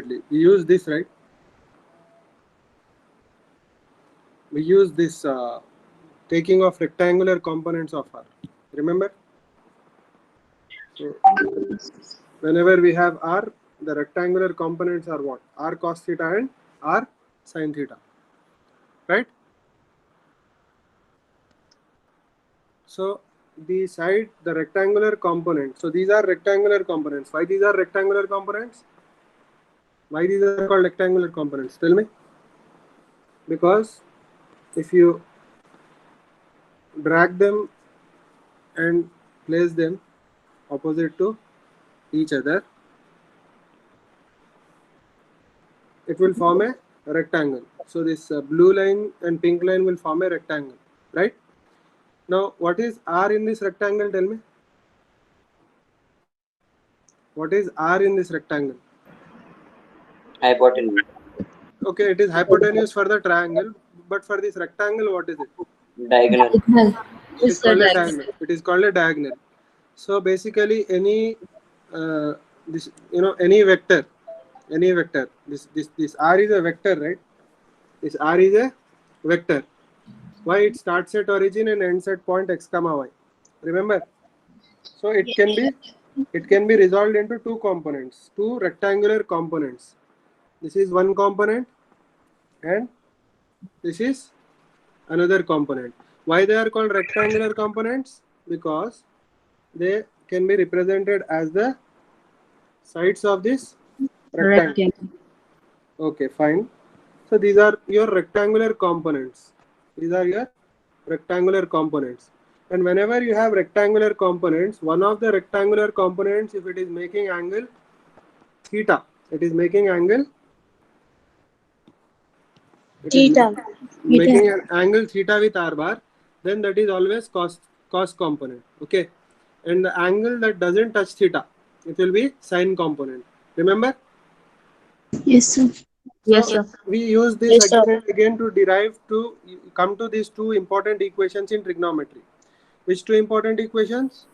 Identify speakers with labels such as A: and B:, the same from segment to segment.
A: We use this, right? We use this taking of rectangular components of R. Remember? So whenever we have R, the rectangular components are what? R cos theta and R sin theta, right? So the rectangular component. So these are rectangular components. Why these are rectangular components? Why these are called rectangular components? Tell me. Because if you drag them and place them opposite to each other, it will form a rectangle. So this blue line and pink line will form a rectangle, right? Now, what is R in this rectangle? Tell me. What is R in this rectangle?
B: Hypotenuse.
A: Okay, it is hypotenuse for the triangle, but for this rectangle, what is it?
B: Diagonal.
A: It is
C: It's the
A: called a
C: diagonal.
A: diagonal. It is called a diagonal. So basically, any this any vector, this R is a vector, right? This R is a vector. Why? It starts at origin and ends at point x comma y. Remember? So it can be resolved into two components, two rectangular components. This is one component and this is another component. Why they are called rectangular components? Because they can be represented as the sides of this rectangle.
C: Rectangle.
A: Okay, fine. So these are your rectangular components. These are your rectangular components. And whenever you have rectangular components, one of the rectangular components, if it is making angle theta, it is making angle, it is
C: Theta.
A: making an angle theta with r bar, then that is always cos component. Okay, and the angle that doesn't touch theta, it will be sine component. Remember?
D: Yes, sir.
C: Yes,
A: So
C: sir.
A: we use this
D: Yes, sir.
A: again and again to derive to come to these two important equations in trigonometry. Which two important equations?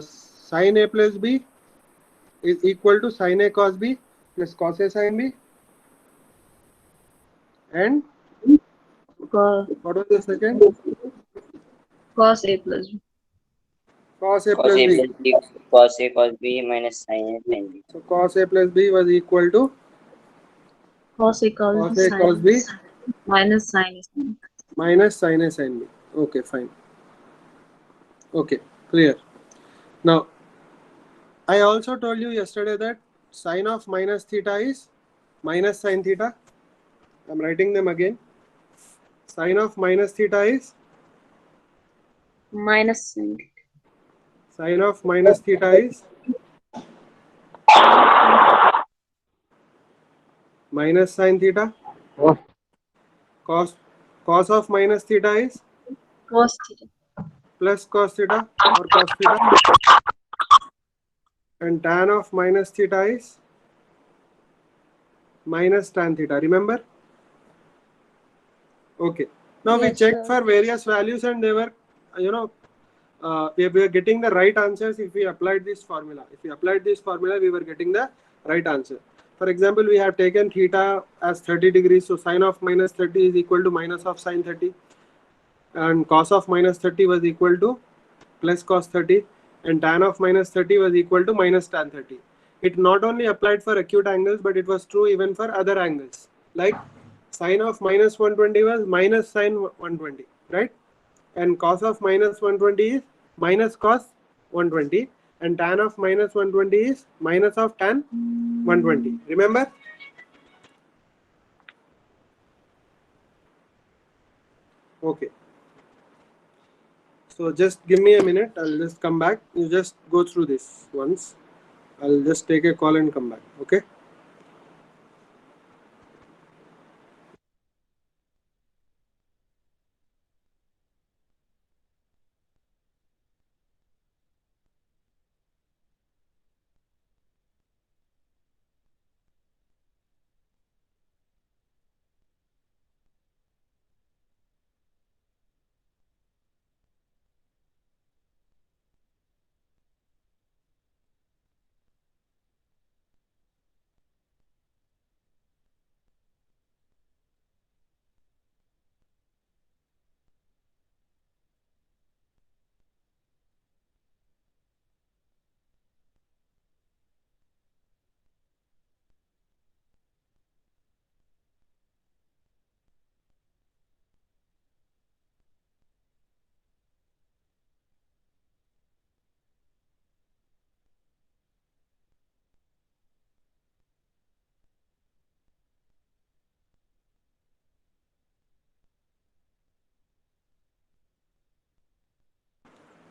A: Sin a plus b is equal to sin a cos b plus cos a sin b, and
C: Co-
A: what was the second?
C: Cos A plus B.
A: Cos a
B: Cos
A: plus
B: A
A: b.
B: plus B, cos A cos B minus sin A sin B.
A: So cos a plus b was equal to
C: Cos A
A: cos
C: cos
A: a cos b
C: minus sin A sin.
A: minus sin a sin b. Okay, fine. Okay, clear. Now I also told you yesterday that sine of minus theta is minus sin theta. I'm writing them again. Sine of minus theta is
C: Minus sin.
A: sine of minus theta is minus sin theta. Cos cos of minus theta is
C: Cos theta.
A: plus cos theta or cos theta, and tan of minus theta is minus tan theta. Remember? Okay. Now we
D: Yes,
A: checked
D: sir.
A: for various values and they were, we were getting the right answers if we applied this formula. If we applied this formula, we were getting the right answer. For example, we have taken theta as 30 degrees, so sine of minus 30 is equal to minus of sine 30, and cos of minus 30 was equal to plus cos 30, and tan of minus 30 was equal to minus tan 30. It not only applied for acute angles, but it was true even for other angles. Like sine of minus 120 was minus sine 120, right? And cos of minus 120 is minus cos 120, and tan of minus 120 is minus of tan 120. Remember? Okay. So just give me a minute. I'll just come back. You just go through this once. I'll just take a call and come back. Okay.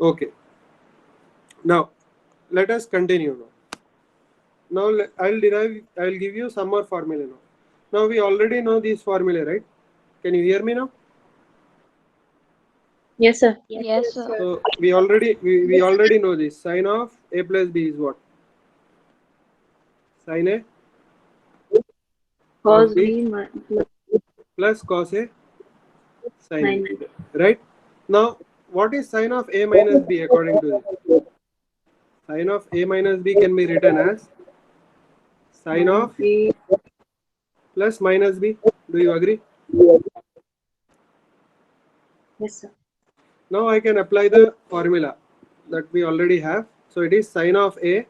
A: Okay. Now, let us continue now. Now, I'll give you some more formula now. Now, we already know these formula, right? Can you hear me now?
C: Yes, sir.
E: Yes, sir.
A: So, we already know this. Sine of A plus B is what? Sine A
C: Cos
A: B
C: B plus
A: plus cos A sine
C: sin
A: B. Right? Now, what is sine of A minus B according to this? Sine of A minus B can be written as sine of
C: A.
A: plus minus B. Do you agree?
C: Yes, sir.
A: Now I can apply the formula that we already have. So it is sine of A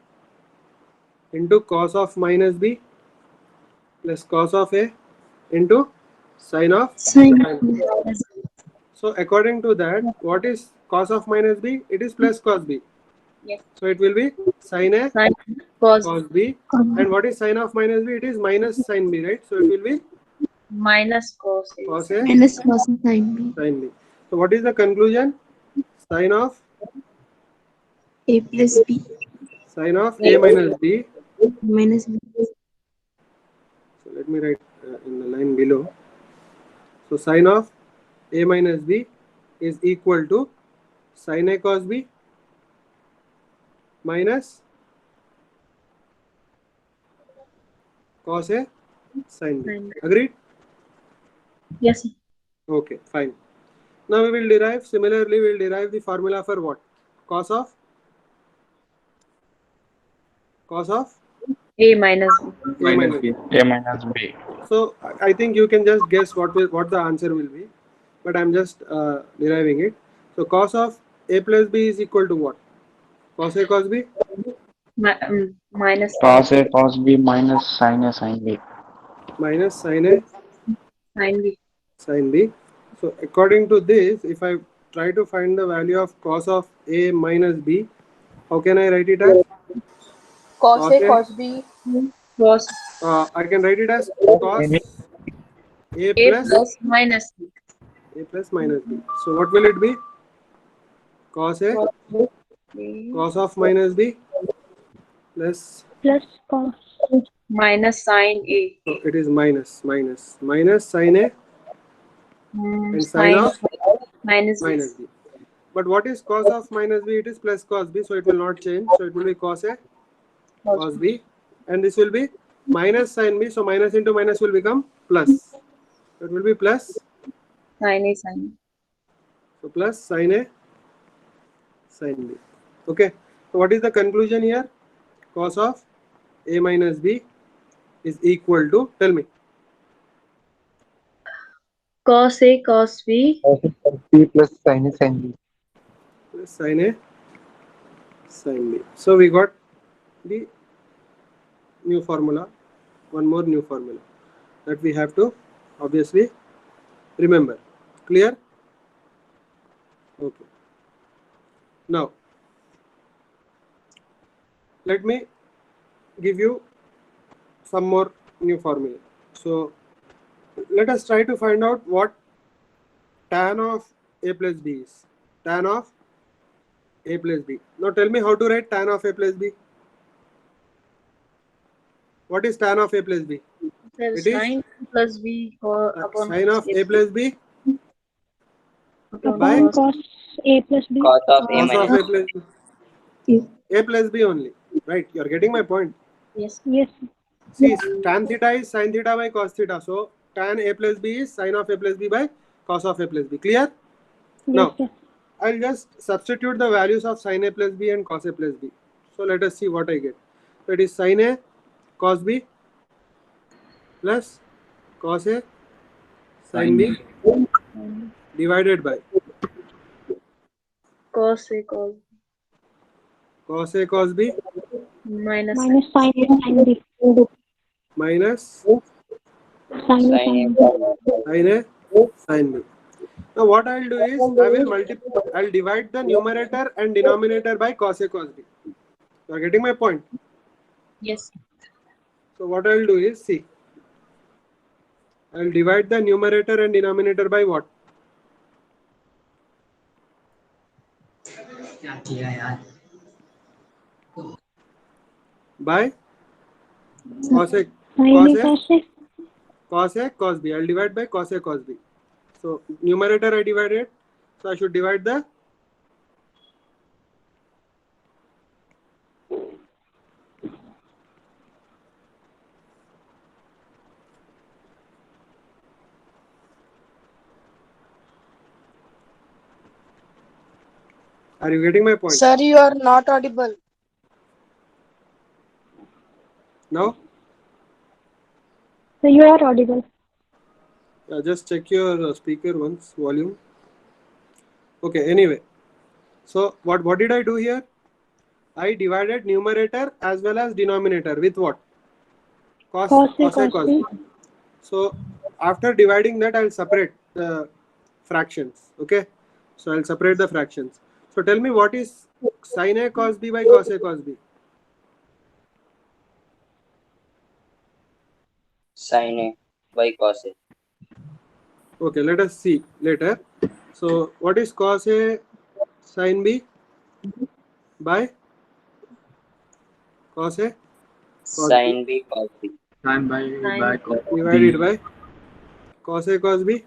A: into cos of minus B plus cos of A into sine of
D: Sine.
A: minus B. So according to that, what is cos of minus B? It is plus cos B.
C: Yes.
A: So it will be sine A
C: Sin cos
A: cos B. And what is sine of minus B? It is minus sine B, right? So it will be
C: minus cos A.
A: cos A
D: Minus cos sine B.
A: sine B. So what is the conclusion? Sine of
D: A plus B
A: A minus B.
D: minus B.
A: So let me write in the line below. So sine of A minus B is equal to sine A cos B minus cos A sine B.
C: Sin B.
A: Agreed?
C: Yes, sir.
A: Okay, fine. Now we will derive, similarly we will derive the formula for what? Cos of
C: A minus B.
A: A minus B.
F: A minus B.
A: So I think you can just guess what the answer will be, but I'm just deriving it. So cos of A plus B is equal to what? Cos A cos B
C: Minus
F: Cos A cos B minus sin A sin B.
A: minus sin A
C: sin B.
A: sin B. So according to this, if I try to find the value of cos of A minus B, how can I write it as?
E: Cos A
A: Okay.
E: cos B.
C: Cos
A: I can write it as cos A
C: A
A: plus
C: plus minus B.
A: A plus minus B. So what will it be? Cos A
C: A
A: cos of minus B plus,
E: Plus cos.
C: minus sin A.
A: so it is minus sin A and sin
C: Sin
A: of
C: minus B.
A: minus B. But what is cos of minus B? It is plus cos B, so it will not change. So it will be cos A cos B, and this will be minus sin B. So minus into minus will become plus. So it will be plus.
C: Sin A sin.
A: So plus sin A sin B. Okay. So what is the conclusion here? Cos of A minus B is equal to, tell me.
C: Cos A cos B
G: B plus sin A sin B.
A: Plus sin A sin B. So we got the new formula, one more new formula that we have to obviously remember. Clear? Okay. Now, let me give you some more new formula. So, let us try to find out what tan of A plus B is. Tan of A plus B. Now, tell me how to write tan of A plus B. What is tan of A plus B?
C: There's
A: It is
C: sin plus B upon
A: sin of A plus B
C: upon
A: by
C: cos
E: A plus B.
B: Cos of A
A: cos of
B: minus
A: A plus B. A plus B only. Right? You are getting my point.
C: yes.
E: Yes.
A: See, tan theta is sin theta by cos theta. So, tan A plus B is sin of A plus B by cos of A plus B. Clear? Now,
E: Yes, sir.
A: I'll just substitute the values of sin A plus B and cos A plus B. So, let us see what I get. So, it is sin A cos B plus cos A sin B divided by
C: Cos A cos
A: cos A cos B
C: minus
E: Minus sin A sin B.
A: minus
E: Sin A
B: sin
E: sin
B: A
E: B.
A: sin A sin B. Now what I'll do is I'll divide the numerator and denominator by cos A cos B. You are getting my point?
C: yes.
A: So what I'll do is, see, I'll divide the numerator and denominator by what? by cos A,
E: Sin A
A: cos A,
E: cos A.
A: cos A, cos B. I'll divide by cos A, cos B. So numerator I divided. So I should divide the Are you getting my point?
H: Sir, you are not audible.
A: Now?
E: So you are audible.
A: Just check your speaker once, volume. Okay, anyway. So what did I do here? I divided numerator as well as denominator with what? Cos A, cos B. So after dividing that, I'll separate the fractions. Okay. So I'll separate the fractions. So tell me, what is sin A cos B by cos A cos B?
B: Sin A by cos A.
A: Okay, let us see later. So what is cos A sin B by cos A cos
B: Sin B cos B.
F: Sin by cos B.
A: divided by cos A cos B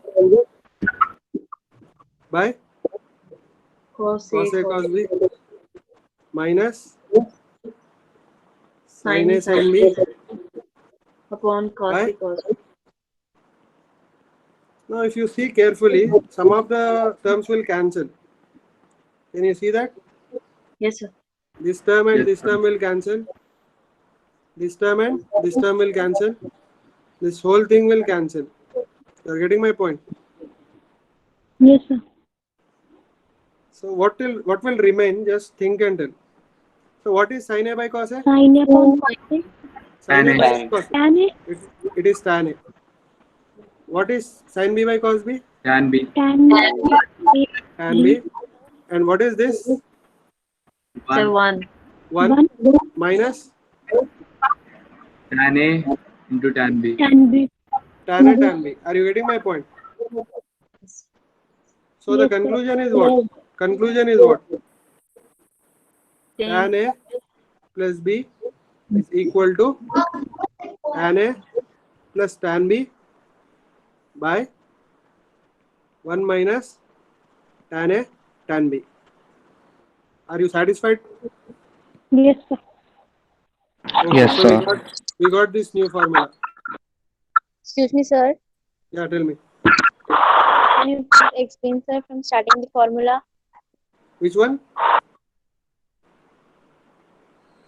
A: by
C: Cos
A: cos
C: A
A: A
C: cos
A: cos B minus sin
C: Sin
A: A sin B
C: upon cos
A: by.
C: A cos B.
A: Now if you see carefully, some of the terms will cancel. Can you see that?
C: Yes, sir.
A: This term and
F: Yes,
A: this
F: sir.
A: term will cancel. This term and this term will cancel. This whole thing will cancel. You are getting my point?
E: Yes, sir.
A: So what will remain? Just think and tell. So what is sin A by cos A?
E: Sin A upon cos A.
A: Sin A
F: Tan A.
A: by cos A.
E: Tan A.
A: It is tan A. What is sin B by cos B?
F: Tan B.
E: Tan A.
A: Tan B. And what is this?
C: Sir,
F: 1.
C: 1.
A: 1 minus
F: Tan A into tan B.
E: Tan B.
A: tan A tan B. Are you getting my point? So the
E: Yes, sir.
A: conclusion is what? Conclusion is what?
C: 10.
A: Tan A plus B is equal to tan A plus tan B by 1 minus tan A tan B. Are you satisfied?
E: Yes, sir.
A: Okay,
F: Yes,
A: so
F: sir.
A: we got this new formula.
I: Excuse me, sir.
A: Yeah, tell me.
I: Can you explain, sir, from starting the formula?
A: Which one?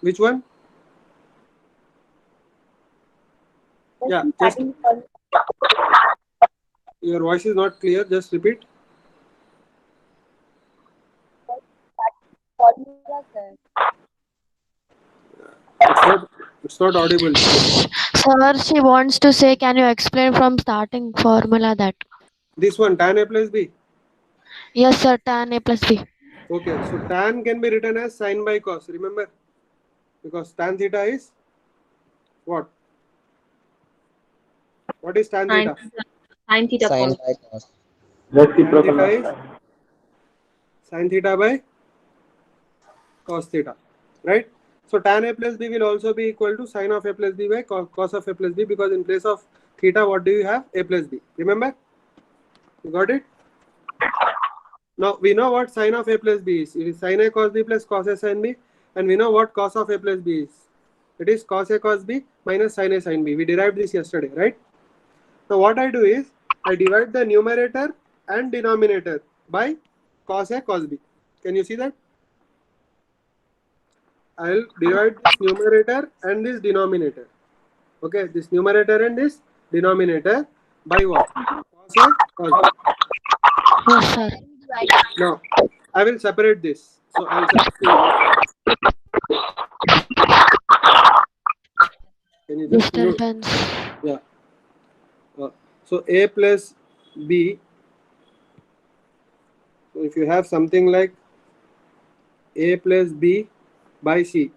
A: Which one? Yeah, just
I: Starting the formula.
A: your voice is not clear. Just repeat.
I: Formula, sir.
A: It's not audible.
J: Sir, she wants to say, can you explain from starting formula that?
A: This one, tan A plus B.
J: Yes, sir, tan A plus B.
A: Okay, so tan can be written as sin by cos. Remember, because tan theta is what? What is tan
C: Sin
A: theta?
C: sin theta
B: Sin
C: cos.
B: by cos.
A: Tan theta is sin theta by cos theta, right? So tan A plus B will also be equal to sin of A plus B by cos of A plus B, because in place of theta, what do you have? A plus B. Remember? You got it? Now we know what sin of A plus B is. It is sin A cos B plus cos A sin B, and we know what cos of A plus B is. It is cos A cos B minus sin A sin B. We derived this yesterday, right? Now what I do is I divide the numerator and denominator by cos A cos B. Can you see that? I'll divide this numerator and this denominator. Okay, this numerator and this denominator by what? Cos A cos B.
J: Yes, sir.
A: Now I will separate this. So I'll separate. Can you just mute?
J: Disturbance.
A: Yeah. So A plus B. So if you have something like A plus B by C,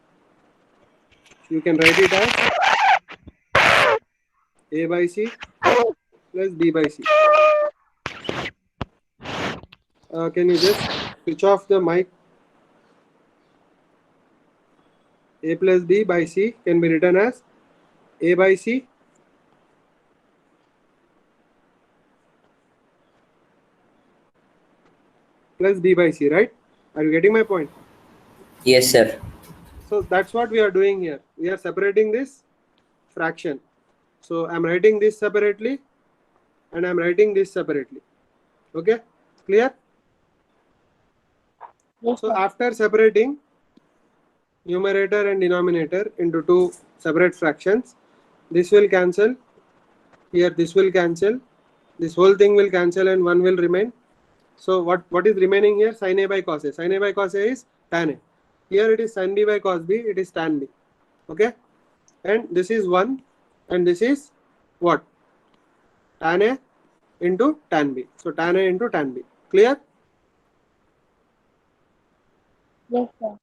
A: you can write it as A by C plus B by C. Can you just switch off the mic? A plus B by C can be written as A by C plus B by C, right? Are you getting my point?
B: Yes, sir.
A: So that's what we are doing here. We are separating this fraction. So I'm writing this separately and I'm writing this separately. Okay, clear?
I: Yes,
A: So
I: sir.
A: after separating numerator and denominator into two separate fractions, this will cancel. Here this will cancel. This whole thing will cancel and one will remain. So what is remaining here? Sin A by cos A. Sin A by cos A is tan A. Here it is sin B by cos B. It is tan B. Okay. And this is 1 and this is what? Tan A into tan B. So tan A into tan B. Clear?
I: Yes, sir.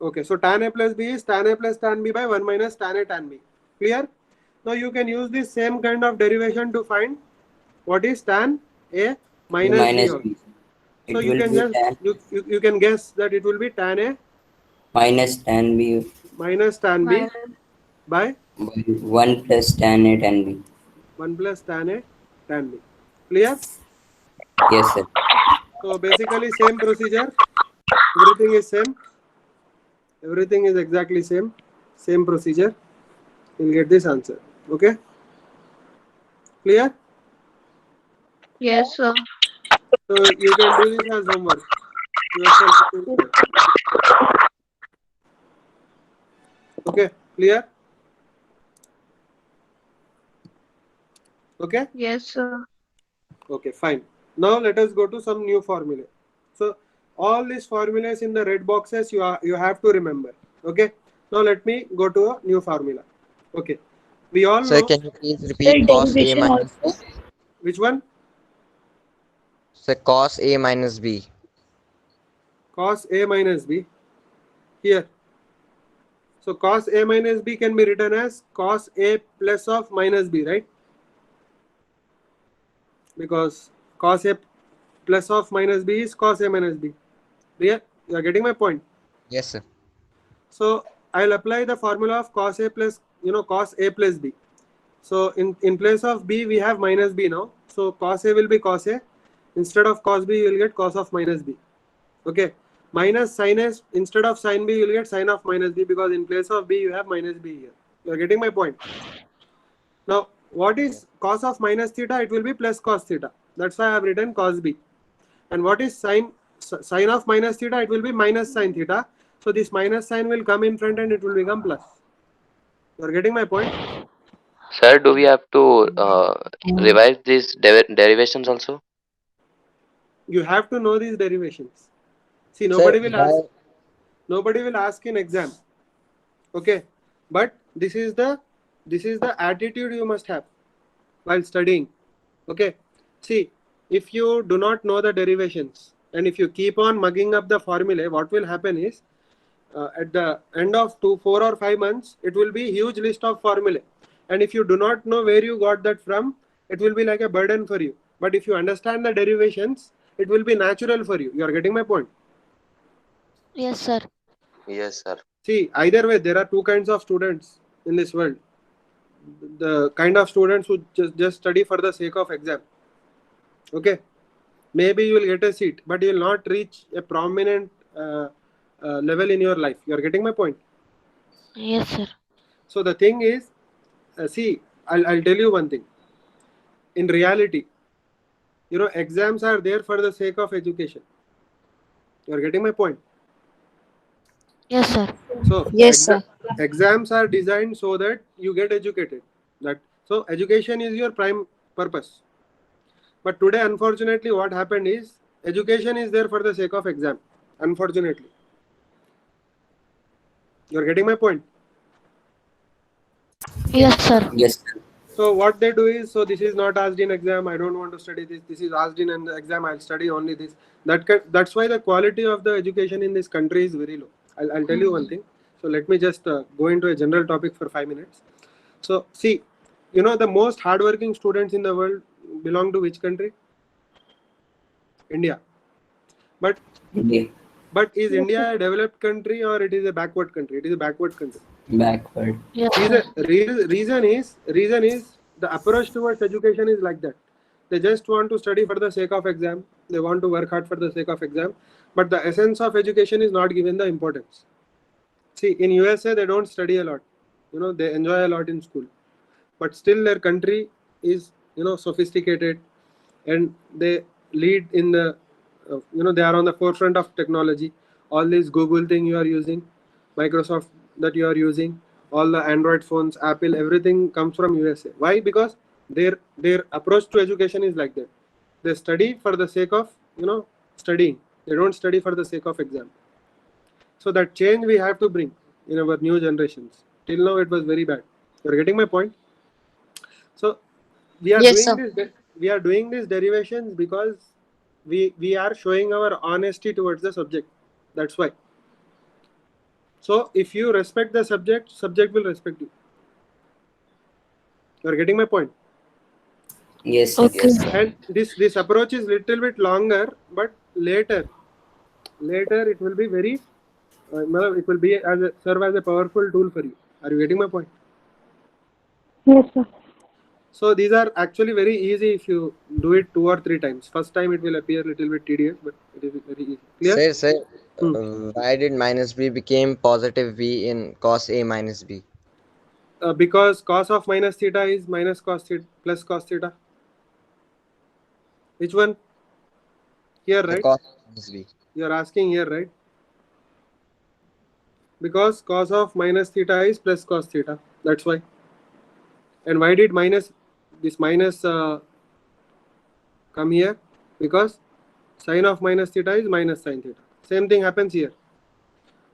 A: Okay. So tan A plus B is tan A plus tan B by 1 minus tan A tan B. Clear? Now you can use this same kind of derivation to find what is tan A minus B.
B: Minus
A: Also.
B: B. It
A: So
B: will
A: you can
B: be
A: just
B: tan
A: you can guess that it will be tan A
B: minus tan B
A: minus tan B by
B: by 1 plus tan A tan B.
A: 1 plus tan A tan B. Clear?
B: Yes, sir.
A: So basically same procedure. Everything is same. Everything is exactly same. Same procedure. You'll get this answer. Okay? Clear?
J: Yes, sir.
A: So you can do this as homework. Yourself. Okay? Clear? Okay?
J: Yes, sir.
A: Okay, fine. Now let us go to some new formula. So all these formulas in the red boxes you have to remember. Okay. Now let me go to a new formula. Okay. We all
H: Sir,
A: know
H: can you please
E: Sir,
H: repeat cos A
E: derivation
H: minus B?
E: also.
A: which one?
H: Sir, cos A minus B.
A: Cos A minus B. Here. So cos A minus B can be written as cos A plus of minus B, right? Because cos A plus of minus B is cos A minus B. Clear? You are getting my point.
H: Yes, sir.
A: So I'll apply the formula of cos A plus, cos A plus B. So in place of B, we have minus B now. So cos A will be cos A. Instead of cos B, you will get cos of minus B. Okay. Minus sin A, instead of sin B, you will get sin of minus B, because in place of B, you have minus B here. You are getting my point. Now, what is cos of minus theta? It will be plus cos theta. That's why I have written cos B. And what is sin of minus theta? It will be minus sin theta. So this minus sign will come in front and it will become plus. You are getting my point?
K: Sir, do we have to revise these derivations also?
A: You have to know these derivations. See,
H: Sir,
A: nobody will ask in exam. Okay, but this is the attitude you must have while studying. Okay, see, if you do not know the derivations and if you keep on mugging up the formulae, what will happen is at the end of 4 or 5 months, it will be huge list of formulae. And if you do not know where you got that from, it will be like a burden for you. But if you understand the derivations, it will be natural for you. You are getting my point?
J: Yes, sir.
K: Yes, sir.
A: See, either way, there are two kinds of students in this world. The kind of students who just study for the sake of exam. Okay, maybe you will get a seat, but you will not reach a prominent level in your life. You are getting my point?
J: Yes, sir.
A: So the thing is, see, I'll tell you one thing. In reality, exams are there for the sake of education. You are getting my point?
J: Yes, sir.
A: So
I: Yes, sir.
A: exams are designed so that you get educated. So education is your prime purpose. But today, unfortunately, what happened is education is there for the sake of exam. Unfortunately. You are getting my point?
J: Yes, sir.
B: Yes, sir.
A: So what they do is, so this is not asked in exam, I don't want to study this. This is asked in an exam, I'll study only this. That's why the quality of the education in this country is very low. I'll tell you one thing. So let me just go into a general topic for 5 minutes. So see, the most hardworking students in the world belong to which country? India. But
B: India.
A: is India a developed country or it is a backward country? It is a backward country.
B: Backward.
J: Yes, sir.
A: Reason is the approach towards education is like that. They just want to study for the sake of exam. They want to work hard for the sake of exam, but the essence of education is not given the importance. See, in USA they don't study a lot. They enjoy a lot in school, but still their country is sophisticated, and they lead in the they are on the forefront of technology. All this Google thing you are using, Microsoft that you are using, all the Android phones, Apple, everything comes from USA. Why? Because their approach to education is like that. They study for the sake of studying. They don't study for the sake of exam. So that change we have to bring in our new generations. Till now it was very bad. You're getting my point? So we are doing these derivations because we are showing our honesty towards the subject. That's why. So if you respect the subject will respect you. You're getting my point?
B: Yes, sir.
J: Okay.
B: Yes, sir.
A: And this approach is little bit longer, but later it will be very it will be serve as a powerful tool for you. Are you getting my point?
E: Yes, sir.
A: So these are actually very easy if you do it 2 or 3 times. First time it will appear a little bit tedious, but it is very easy. Clear?
H: Sir, why did minus b became positive v in cos a minus b?
A: Because cos of minus theta is minus cos theta plus cos theta. Which one? Here, right?
H: Cos minus b.
A: You are asking here, right? Because cos of minus theta is plus cos theta. That's why. And why did this minus come here? Because sine of minus theta is minus sine theta. Same thing happens here.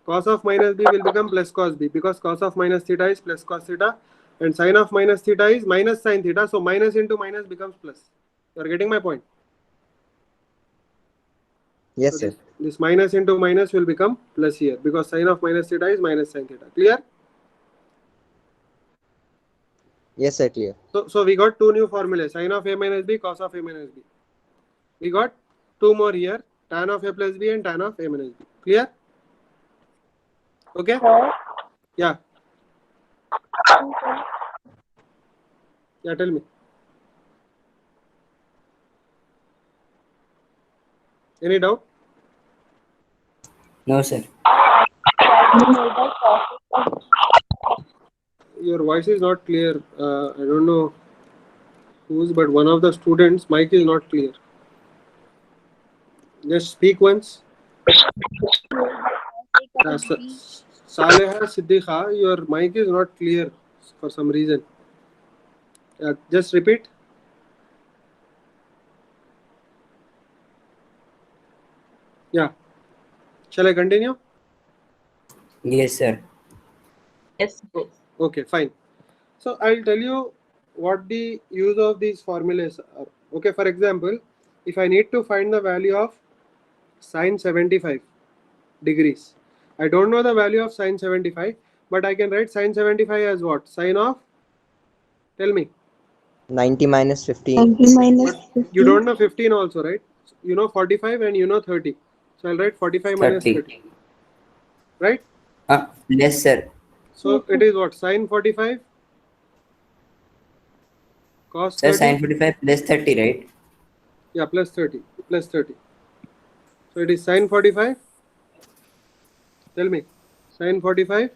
A: Cos of minus b will become plus cos b because cos of minus theta is plus cos theta and sine of minus theta is minus sine theta. So minus into minus becomes plus. You are getting my point?
H: Yes,
A: So
H: sir.
A: this minus into minus will become plus here because sine of minus theta is minus sine theta. Clear?
H: Yes, sir, clear.
A: So we got 2 new formulas, sine of a minus b, cos of a minus b. We got 2 more here, tan of a plus b and tan of a minus b. Clear? Okay? Yeah. Yeah, tell me. Any doubt?
B: No, sir.
A: Your voice is not clear. I don't know whose, but one of the students' mic is not clear. Just speak once. Saleha Siddiqa, your mic is not clear for some reason. Just repeat. Yeah. Shall I continue?
B: Yes, sir.
C: Yes.
A: Okay, fine. So I'll tell you what the use of these formulas are. Okay, for example, if I need to find the value of sine 75 degrees, I don't know the value of sine 75, but I can write sine 75 as what? Sine of, tell me.
H: 90 minus 15.
D: 90 minus 15.
A: You don't know 15 also, right? You know 45 and you know 30. So I'll write 45 minus 30. Right?
B: Yes, sir.
A: So it is what? Sine 45 cos 30.
B: Sir, sine 45 plus 30, right?
A: Yeah, plus 30. Plus 30. So it is sine 45. Tell me. Sine 45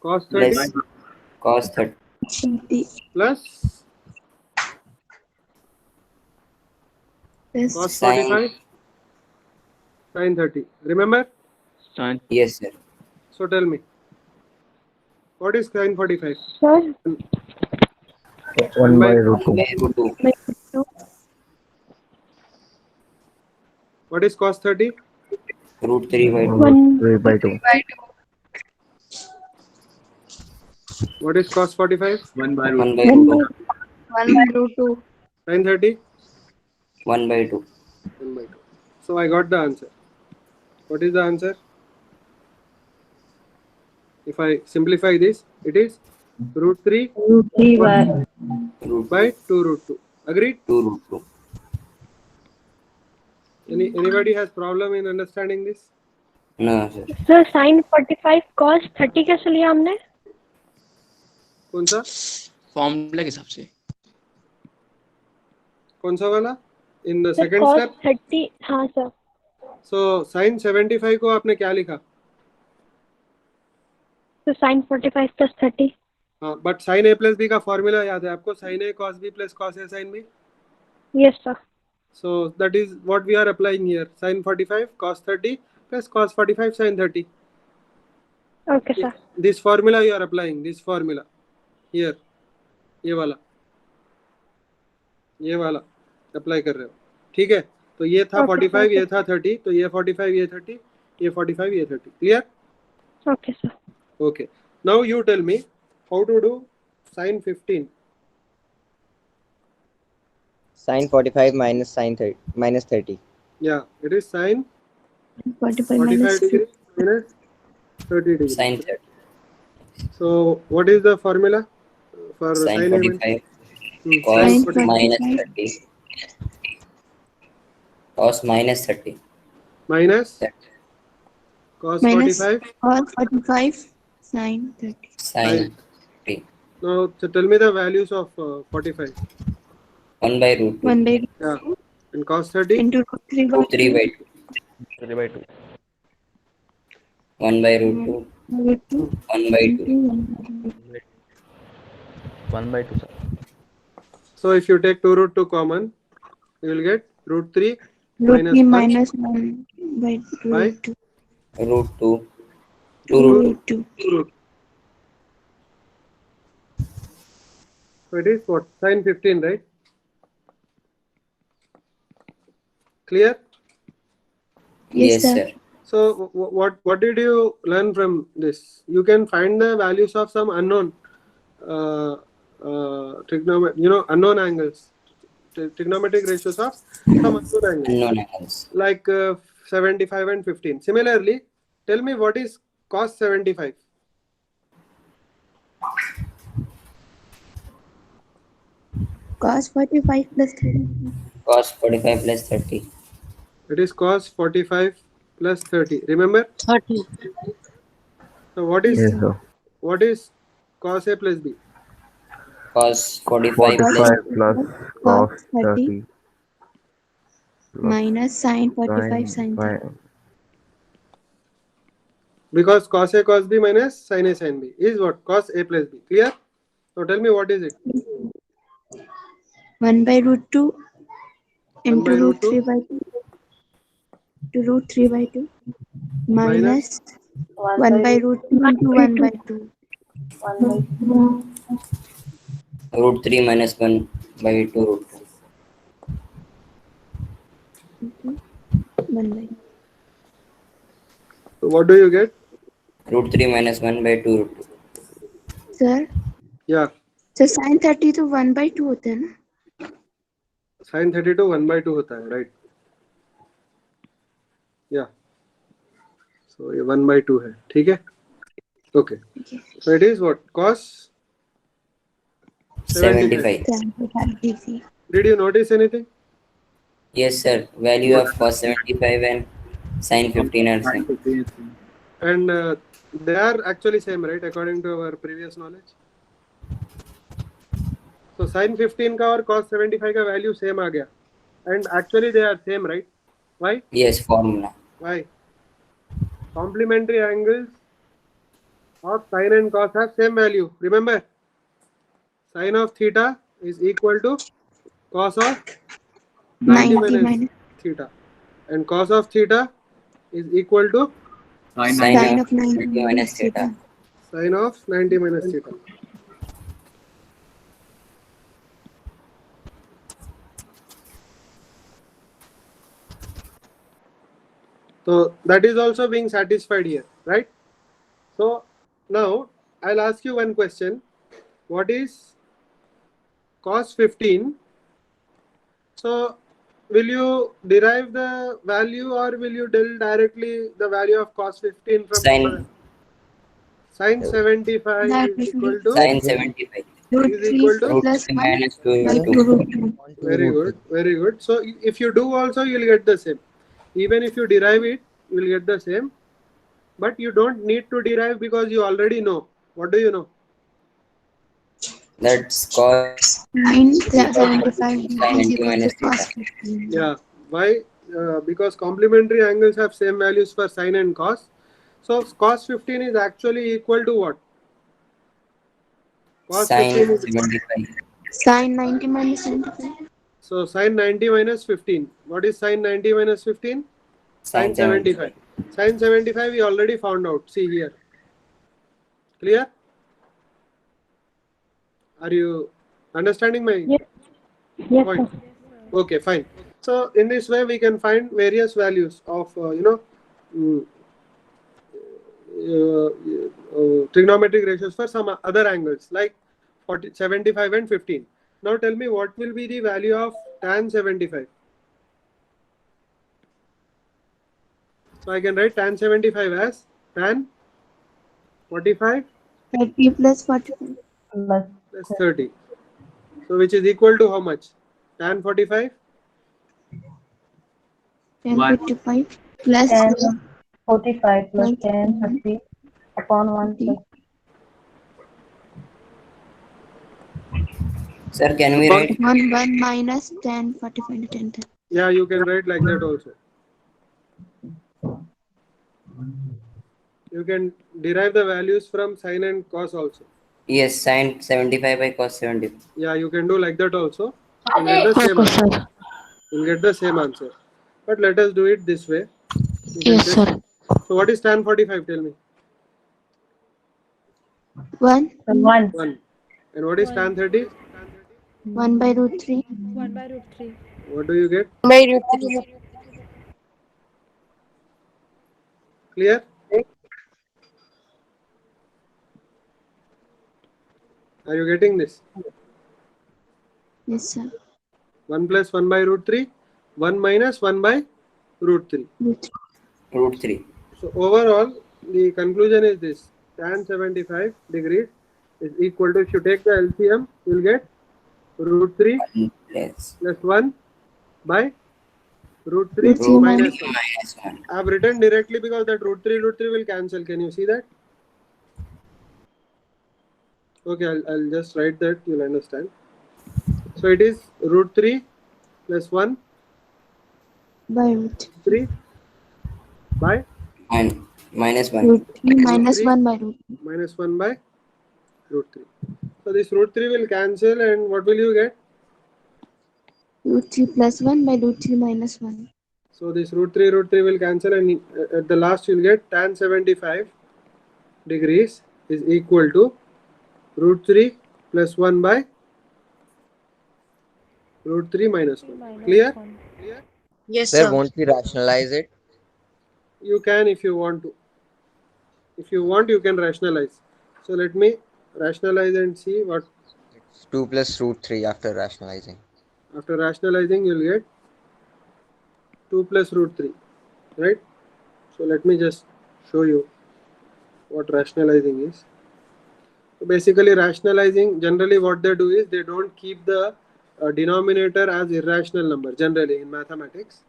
A: cos 30
B: Plus cos 30.
A: plus cos 45 sine 30. Remember?
B: Yes, sir.
A: So tell me. What is sine 45?
E: Sir,
G: 1 by root 2.
B: Root 2.
A: What is cos 30?
B: Root 3 by 2.
E: 1
G: 3 by 2.
A: What is cos 45?
F: 1 by
B: 1
F: root.
B: by root
I: 1 by root 2.
A: Sine 30?
B: 1 by 2.
A: 1 by 2. So I got the answer. What is the answer? If I simplify this, it is root 3
B: Root
A: by 2 root 2. Agreed?
B: 2 root 2.
A: Anybody has problem in understanding this?
B: No, sir.
E: Sir sin 45 cos 30 कैसे लिया हमने?
A: कौन सा
L: formula के हिसाब से।
A: कौन सा वाला? In the
E: sir
A: second
E: cos
A: step
E: 30 हाँ सर।
A: सो sin 75 को आपने क्या लिखा?
E: तो sin 45 plus 30।
A: हाँ, but sin a plus B का फॉर्मूला याद है आपको? sin a cos b plus cos a sin b.
E: Yes sir।
A: So that is what we are applying here. Sin 45 cos 30 plus cos 45 sin 30.
E: Okay sir।
A: This formula you are applying. This formula here. ये वाला apply कर रहे हो, ठीक है? तो ये था 45, ये था 30, तो ये 45, ये 30, ये 45, ये 30. Clear?
E: Okay sir।
A: Okay. Now you tell me how to do sin 15.
H: Sin 45 minus sin 30 minus 30.
A: Yeah, it is sin
D: 45
A: 45
D: minus
A: degree minus 30 degree.
B: Sin 30.
A: So what is the formula for
B: Sin
A: sin
B: 45.
A: Sin
B: Cos
A: 45.
B: minus 30. Cos minus 30.
A: Minus
B: 30.
A: cos
D: minus
A: 45
D: cos 45 sin 30.
B: Sin 30.
A: Now so tell me the values of 45.
B: 1 by root 2.
D: 1 by
A: Yeah, and cos 30
D: into root 3 by
B: Root 3 by 2.
G: 3 by 2.
B: 1 by root 2.
D: root 2
B: 1 by 2.
D: into
G: 1 by 2, sir.
A: So if you take 2 root 2 common, you will get root 3
D: root
A: minus
D: 3
A: 1
D: minus 1 by
A: by
D: root 2.
B: Root 2. 2 root 2.
D: Root 2.
A: 2 root. So it is what? Sin 15, right? Clear?
B: Yes,
D: sir.
B: sir.
A: So what did you learn from this? You can find the values of some unknown unknown angles, trigonometric ratios of some unknown angles,
B: Unknown angles.
A: like 75 and 15. Similarly, tell me what is cos 75?
D: Cos 45 plus 30.
B: Cos 45 plus 30.
A: It is cos 45 plus 30. Remember?
J: 30.
A: So what is
G: Yes, sir.
A: cos a plus b?
B: Cos 45 plus
G: 45 plus cos 30
D: minus sin 45 sin 30.
G: sin
A: Because cos a cos b minus sin a sin b is what? Cos a plus b. Clear? So tell me what is it?
D: 1 by root 2 into
A: by root
D: root 3 by 2 to root 3 by 2 minus 1 by root 2 into 1 by 2.
B: root 3 minus 1 by 2 root 2.
D: 1 by
A: So what do you get?
B: Root 3 minus 1 by 2 root 2.
D: Sir,
A: Yeah,
D: so sin 30 तो 1 by 2 होता है ना?
A: sin 32 1 by 2 होता है, right? Yeah. So ये 1 by 2 है, ठीक है? Okay. So it is what? Cos 75.
D: 75 degree.
A: Did you notice anything?
B: Yes, sir. Value of cos 75 and sin 15 are same.
A: And they are actually same, right? According to our previous knowledge. So sin 15 का और cos 75 का value same आ गया. And actually they are same, right? Why?
B: Yes, formula.
A: Why? Complementary angles of sin and cos have same value. Remember, sin of theta is equal to cos of 90 minus theta, and cos of theta is equal to
B: Sin
D: of 90
B: minus theta.
A: sin of 90 minus theta. So that is also being satisfied here, right? So now I'll ask you one question. What is cos 15? So will you derive the value or will you tell directly the value of cos 15 from sin 75 is equal to
B: Sin 75.
D: Root
A: is equal
D: 3
A: to
D: plus 1
B: minus 2
D: by
B: into
D: 2
B: 2.
D: root 2.
A: very good, very good. So if you do also, you'll get the same. Even if you derive it, you'll get the same. but you don't need to derive because you already know. What do you know?
B: That's cos
D: 975
B: sin
D: is
B: 90
D: equal to
B: minus
D: cos
B: theta.
D: 15.
A: Yeah. Why? Because complementary angles have same values for sine and cos. So cos 15 is actually equal to what? Cos
B: Sin
A: 15 is
B: 75.
D: Sin 90 minus 75.
A: so sin 90 minus 15. What is sin 90 minus 15? Sin 75. Sin 75 we already found out. See here. Clear? Are you understanding my
E: Yes,
A: point?
E: sir.
A: Okay, fine. So in this way we can find various values of trigonometric ratios for some other angles like 40, 75 and 15. Now tell me what will be the value of tan 75. So I can write tan 75 as tan 45
D: 30 plus 45.
A: plus 30. So which is equal to how much? Tan 45
D: 1055 plus
M: 45 plus
D: 90.
M: 10 30 upon 1 plus.
B: Sir, can we write
D: 1 minus 10 45 to 10 30.
A: Yeah, you can write like that also. You can derive the values from sine and cos also.
B: yes, sin 75 by cos 75?
A: Yeah, you can do like that also. You'll get the same answer. You'll get the same answer. But let us do it this way.
J: Yes, sir.
A: So what is tan 45? Tell me.
D: 1.
A: 1. And what is tan 30?
D: 1 by root 3.
M: 1 by root 3.
A: What do you get?
I: By root 3.
A: Clear? Are you getting this?
D: Yes, sir.
A: 1 plus 1 by root 3. 1 minus 1 by root 3.
B: Root 3.
A: So overall, the conclusion is this. Tan 75 degrees is equal to, if you take the LCM, you will get root 3
B: Yes.
A: plus 1 by root 3
D: Root 3
A: minus 1.
B: Minus 1.
A: I have written directly because that root 3 will cancel. Can you see that? Okay, I'll just write that. You'll understand. So it is root 3 plus 1
D: By root
A: 3 by
B: And minus 1.
D: root 3 minus
A: 3
D: 1 by root 3.
A: minus 1 by root 3. So this root 3 will cancel, and what will you get?
D: Root 3 plus 1 by root 3 minus 1.
A: So this root 3 will cancel, and at the last you'll get tan 75 degrees is equal to root 3 plus 1 by root 3 minus 1. Clear?
I: Yes,
H: Sir,
I: sir.
H: won't we rationalize it?
A: You can if you want to. If you want, you can rationalize. So let me rationalize and see what.
H: It's 2 plus root 3 after rationalizing.
A: After rationalizing, you'll get 2 plus root 3, right? So let me just show you what rationalizing is. So basically, rationalizing, generally what they do is they don't keep the denominator as irrational number, generally in mathematics.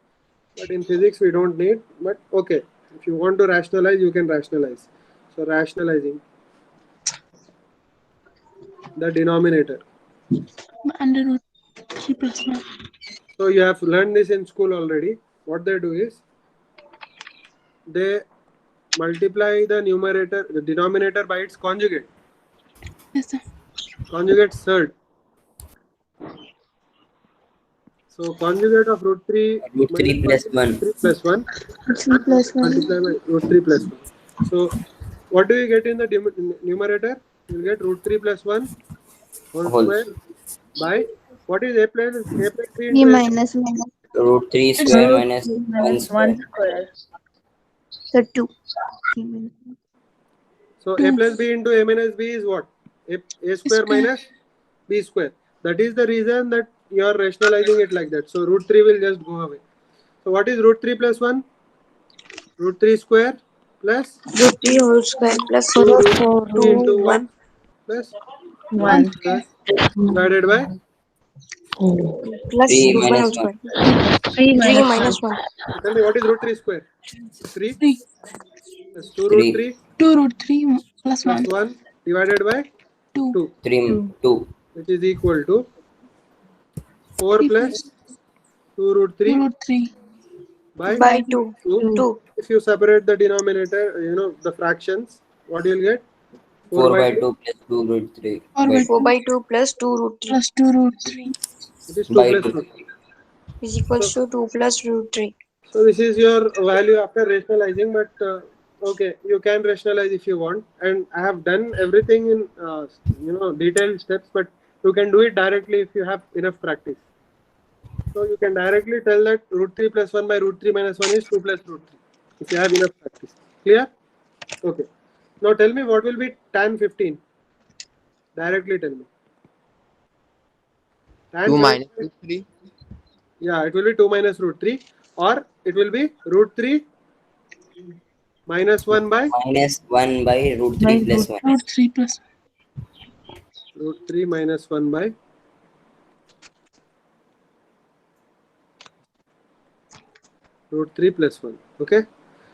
A: But in physics, we don't need. But okay, if you want to rationalize, you can rationalize. So rationalizing the denominator.
D: Under root 3 plus 1.
A: So you have learned this in school already. What they do is they multiply the denominator by its conjugate.
D: Yes, sir.
A: Conjugate third. So conjugate of root 3
B: Root 3 plus 1.
A: 3 plus 1
D: 3 plus 1.
A: multiplied by root 3 plus 1. So what do you get in the numerator? You will get root 3 plus 1 whole square by what is a plus b
D: 3
A: into
D: minus minus.
B: Root 3 square minus 1 square.
D: So 2. 3 minus 1.
A: So a plus b into a minus b is what? A square minus b square. That is the reason that you are rationalizing it like that. So root 3 will just go away. So what is root 3 plus 1? Root 3 square plus
I: Root 3 whole square plus
A: root
I: 4
A: 3 into 1 plus 1 square divided by
I: plus
B: 3
I: 2 by
B: minus
I: whole
B: 1.
I: square. 3 minus 1.
A: Tell me what is root 3 square? 3 plus 2 root 3
N: 2 root 3 plus
A: plus
N: 1.
A: 1 divided by 2,
B: 2.
A: which is equal to 4 plus 2 root 3
N: root 3
A: by 2. If you separate the denominator, you know, the fractions, what you'll get?
B: 4 by 2 plus 2 root 3.
D: 4 by 2 plus 2 root 3
N: plus 2 root 3
A: It is 2
B: By
A: plus
B: 2.
A: root 3.
D: is equals to 2 plus root 3.
A: So this is your value after rationalizing, but okay, you can rationalize if you want. And I have done everything in you know, detailed steps, but you can do it directly if you have enough practice. So you can directly tell that root 3 plus 1 by root 3 minus 1 is 2 plus root 3 if you have enough practice. Clear? Okay. Now tell me what will be tan 15. Directly tell me. Tan
H: 2
A: 15
H: minus root 3.
A: Yeah, it will be 2 minus root 3, or it will be root 3 minus 1 by
B: Minus 1 by root 3 plus 1.
N: root 3 plus
A: root 3 minus 1 by root 3 plus 1. Okay.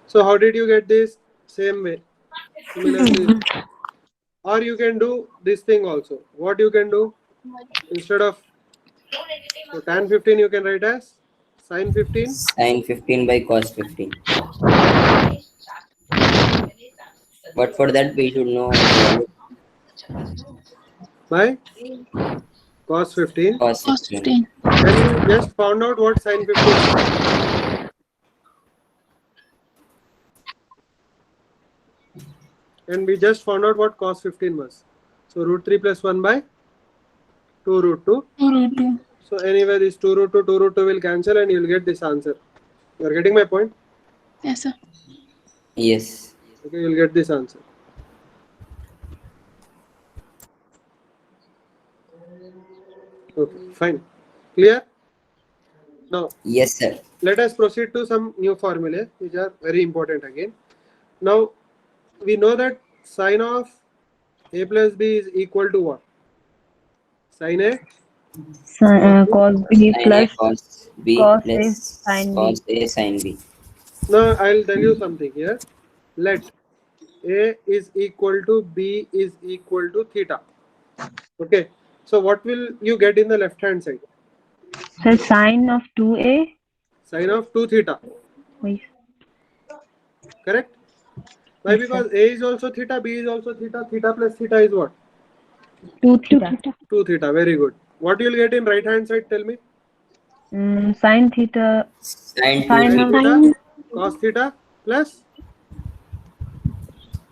A: So how did you get this? Same way. Similarly, or you can do this thing also. What you can do? Instead of so tan 15, you can write as sin 15
B: Sin 15 by cos 15. But for that we should know
A: by cos 15.
B: cos 15.
A: Then you just found out what sin 15 is. And we just found out what cos 15 was. So root 3 plus 1 by 2 root 2.
N: 2 root 2.
A: So anyway, this 2 root 2 will cancel and you will get this answer. You are getting my point?
N: Yes, sir.
B: Yes.
A: Okay, you will get this answer. Okay, fine. Clear? Now,
B: Yes, sir.
A: let us proceed to some new formulae which are very important again. Now, we know that sine of a plus b is equal to what? Sine a
M: Cos B
B: Sin A
M: plus
B: cos B
M: cos
B: plus
M: A sin B.
B: cos A sin B.
A: Now I'll tell you something here. Let a is equal to b is equal to theta. Okay. So what will you get in the left hand side?
M: So sine of 2A.
A: Sine of 2 theta.
M: Yes.
A: Correct? Why? Because a is also theta, b is also theta. Theta plus theta is what?
M: 2 theta.
A: 2 theta. Very good. What you will get in right hand side? Tell me.
M: Sine theta.
B: Sin 2
M: Sine
A: Sin
M: of
A: theta, cos theta plus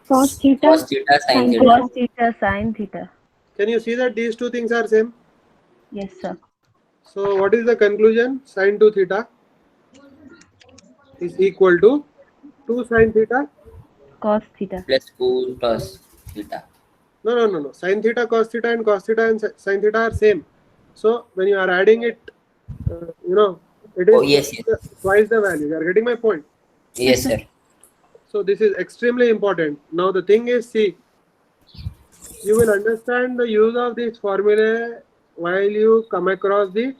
M: cos theta.
B: cos theta sin theta.
M: Cos theta sin theta.
A: Can you see that these two things are same?
M: Yes, sir.
A: So what is the conclusion? Sin 2 theta is equal to 2 sin theta.
M: Cos theta.
B: Plus 2 cos theta.
A: No. Sin theta, cos theta and sin theta are same. So when you are adding it, you know, it is
B: Oh, yes.
A: twice the value. You are getting my point?
B: Yes, sir.
A: So this is extremely important. Now the thing is, see, you will understand the use of this formula while you come across the,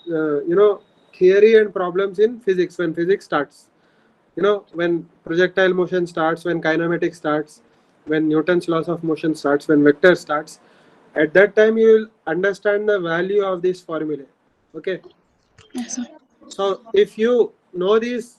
A: you know, theory and problems in physics, when physics starts. You know, when projectile motion starts, when kinematics starts, when Newton's laws of motion starts, when vector starts, at that time you will understand the value of this formula. Okay.
N: Yes, sir.
A: So if you know these,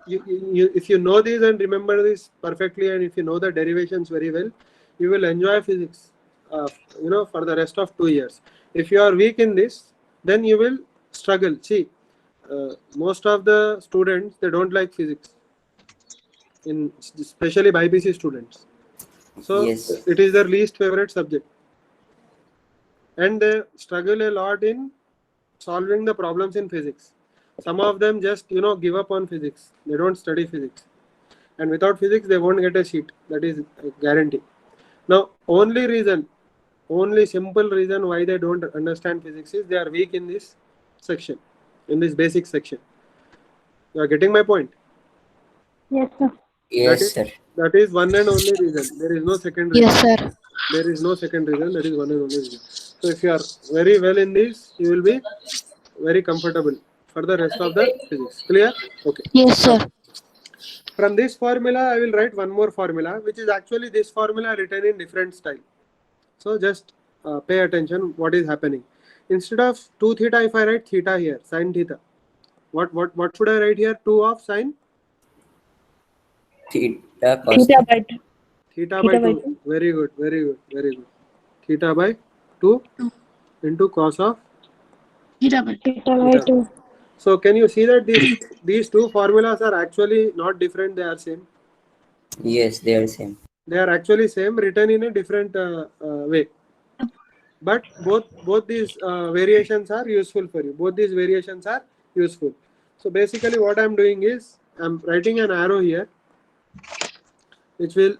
A: if you know these and remember this perfectly, and if you know the derivations very well, you will enjoy physics, you know, for the rest of 2 years. If you are weak in this, then you will struggle. See, most of the students, they don't like physics, especially BPC students. So
B: Yes.
A: it is their least favorite subject, and they struggle a lot in solving the problems in physics. Some of them just, you know, give up on physics. They don't study physics, and without physics they won't get a seat. That is a guarantee. Now, only simple reason why they don't understand physics is they are weak in this section, in this basic section. You are getting my point?
E: Yes, sir.
B: Yes, sir.
A: That is one and only reason. There is no second reason.
J: Yes, sir.
A: There is no second reason. That is one and only reason. So if you are very well in this, you will be very comfortable for the rest of the physics. Clear? Okay.
J: Yes, sir.
A: From this formula, I will write one more formula, which is actually this formula written in different style. So just pay attention what is happening. Instead of 2 theta, if I write theta here, sine theta, what should I write here? 2 of sine
B: Theta cos
M: Theta by 2.
A: theta by 2. Very good, very good, very good. Theta by 2 into cos of
N: Theta by
A: theta.
M: 2.
A: So can you see that these two formulas are actually not different, they are same.
B: Yes, they are same.
A: They are actually same, written in a different way. But both these variations are useful for you. Both these variations are useful. So basically what I'm doing is I'm writing an arrow here, which will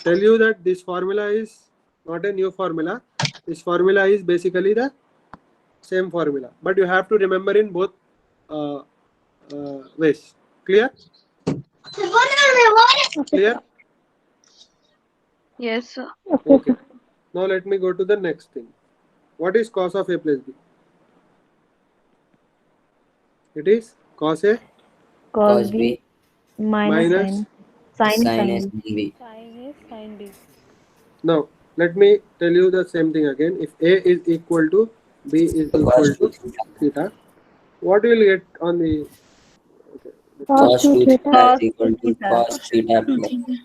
A: tell you that this formula is not a new formula. This formula is basically the same formula, but you have to remember in both ways. Clear? Clear?
J: Yes, sir.
A: Okay. Now let me go to the next thing. What is cos of a plus b? It is cos a
M: Cos B minus
A: minus
M: sin
B: B.
M: sin B.
A: Now let me tell you the same thing again. If a is equal to b is equal to theta, what will get on the
B: Cos 2 theta
M: Cos
B: is equal to
M: theta.
B: cos theta
N: two
B: plus.
N: theta.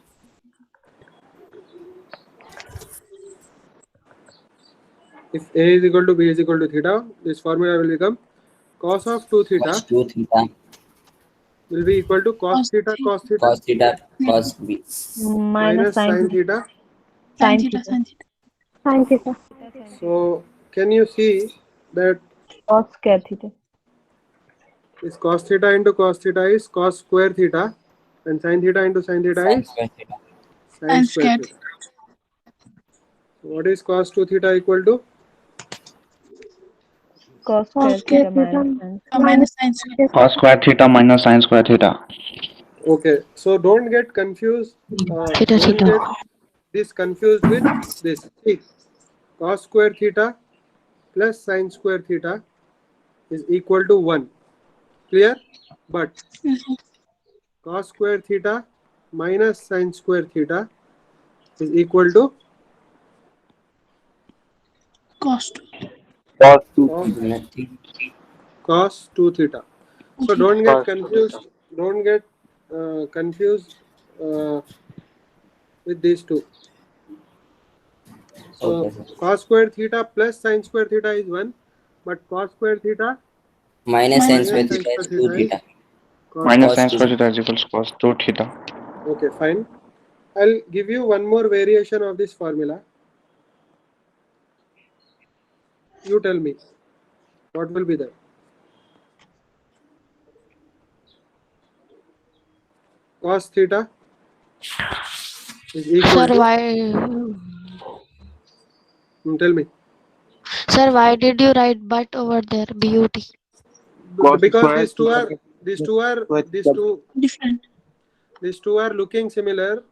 A: if a is equal to b is equal to theta, this formula will become cos of 2 theta
B: Cos 2 theta
A: will be equal to cos theta cos theta
B: cos theta cos b.
A: minus sin theta.
N: Sin theta, sin theta.
M: Sin theta.
A: So can you see that
M: Cos square theta.
A: this cos theta into cos theta is cos square theta, and sin theta into sin theta
B: Sin
A: is
B: square theta.
A: sin
N: And
A: square
N: square.
A: theta. So what is cos 2 theta equal to?
M: Cos square theta minus
N: Minus sin square.
G: Cos square theta minus sin square theta.
A: Okay, so don't get confused.
J: Theta,
A: Don't
J: theta.
A: get this confused with this. See, cos square theta plus sin square theta is equal to 1. Clear? But cos square theta minus sin square theta is equal to
N: Cost.
B: Nothing.
A: cos 2 theta. So don't get confused. Don't get confused with these two. So
B: Okay, sir.
A: cos square theta plus sin square theta is 1, but cos square theta
B: Minus sin
A: minus
B: square
A: sin
B: theta is
A: square
B: 2
A: theta is
B: theta.
A: cos.
G: Minus
B: Cos
G: sin
B: 2
G: square theta is equals to cos 2 theta.
A: Okay, fine. I'll give you one more variation of this formula. You tell me what will be that. Cos theta is equal
J: Sir,
A: to.
J: why?
A: Tell me.
J: Sir, why did you write but over there? BUT.
A: Because these two are
N: Different.
A: these two are looking similar.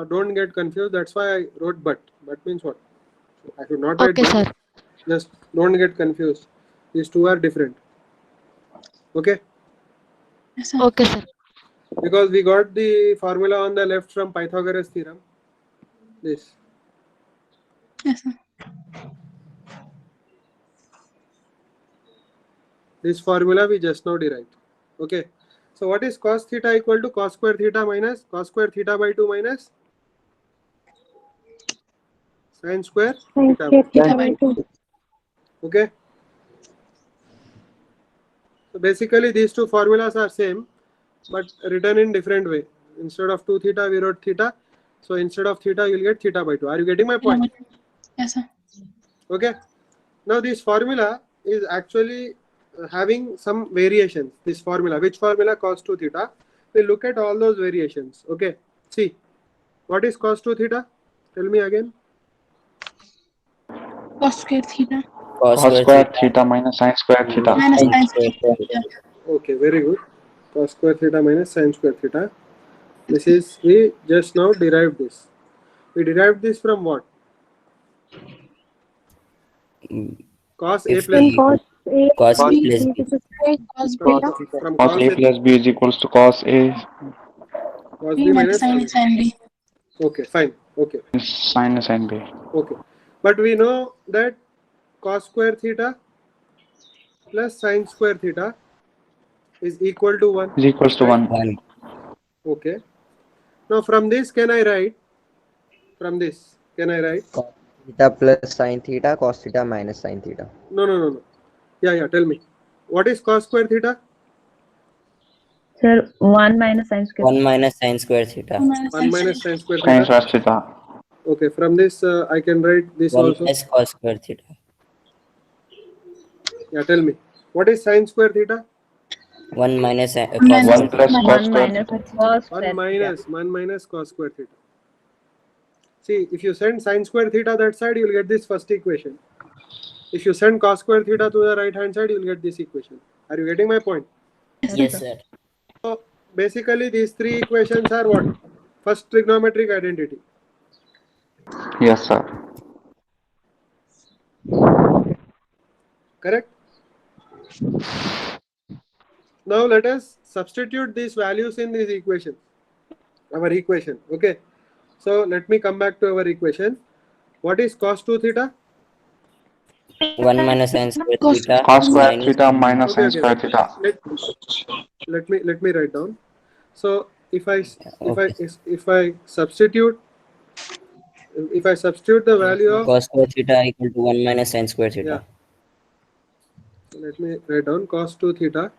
A: Don't get confused. That's why I wrote but. But means what? I should not write
J: Okay,
A: but.
J: sir.
A: Just don't get confused. These two are different. Okay?
N: Yes, sir.
J: Okay, sir.
A: Because we got the formula on the left from Pythagoras theorem. This.
N: Yes, sir.
A: This formula we just now derived. Okay. So what is cos theta equal to? Cos square theta minus cos square theta by 2 minus sin square theta.
N: Theta by 2.
A: Okay. So basically these two formulas are same, but written in different way. Instead of 2 theta we wrote theta. So instead of theta you will get theta by 2. Are you getting my point?
N: Yes, sir.
A: Okay. Now this formula is actually having some variations. This formula, which formula? Cos 2 theta. We'll look at all those variations. Okay. See, what is cos 2 theta? Tell me again.
N: Cos square theta.
B: Cos
G: Cos
B: square
G: square
B: theta
G: theta minus sin square theta.
N: Minus
B: sin
N: sin
B: square
N: square
B: theta.
N: theta.
A: Okay, very good. Cos square theta minus sin square theta. This is, we just now derived this. We derived this from what? Cos A
B: If
A: plus
B: we
A: B.
B: cos A plus B.
N: Cos
A: From
N: beta.
A: cos
G: Cos A
A: A.
G: plus B is equals to cos A
A: Cos
N: B
A: B
N: minus
A: minus
N: sin B.
A: Okay, fine. Okay.
G: Sin A sin B.
A: Okay. But we know that cos square theta plus sin square theta is equal to 1.
G: Is equals to
A: right?
G: 1.
A: Okay. Now from this can I write? From this can I write?
H: Cos theta plus sin theta, cos theta minus sin theta.
A: No. Yeah. Tell me. What is cos square theta?
M: Sir, 1 minus sin square.
B: 1 minus sin square theta.
A: 1 minus sin square
G: Sin
A: theta.
G: square theta.
A: Okay. From this I can write this
B: 1
A: also.
B: plus cos square theta.
A: Yeah. Tell me. What is sin square theta?
B: 1 minus cos
G: 1
B: square
G: plus
B: theta.
G: cos
M: 1
G: square
M: minus
G: theta.
M: cos
A: 1
M: square
A: minus 1 minus cos square theta. See, if you send sin square theta that side, you will get this first equation. If you send cos square theta to the right hand side, you will get this equation. Are you getting my point?
B: Yes, sir.
A: So basically, these three equations are what? First trigonometric identity.
G: Yes, sir.
A: Correct? Now let us substitute these values in this equation. Our equation. Okay. So let me come back to our equation. What is cos 2 theta?
B: 1 minus sin square theta
G: Cos square
B: minus
G: theta minus sin
A: Okay.
G: square theta.
A: Let me write down. So if I substitute the value of
B: cos square theta equal to 1 minus sin square theta.
A: yeah. So let me write down cos 2 theta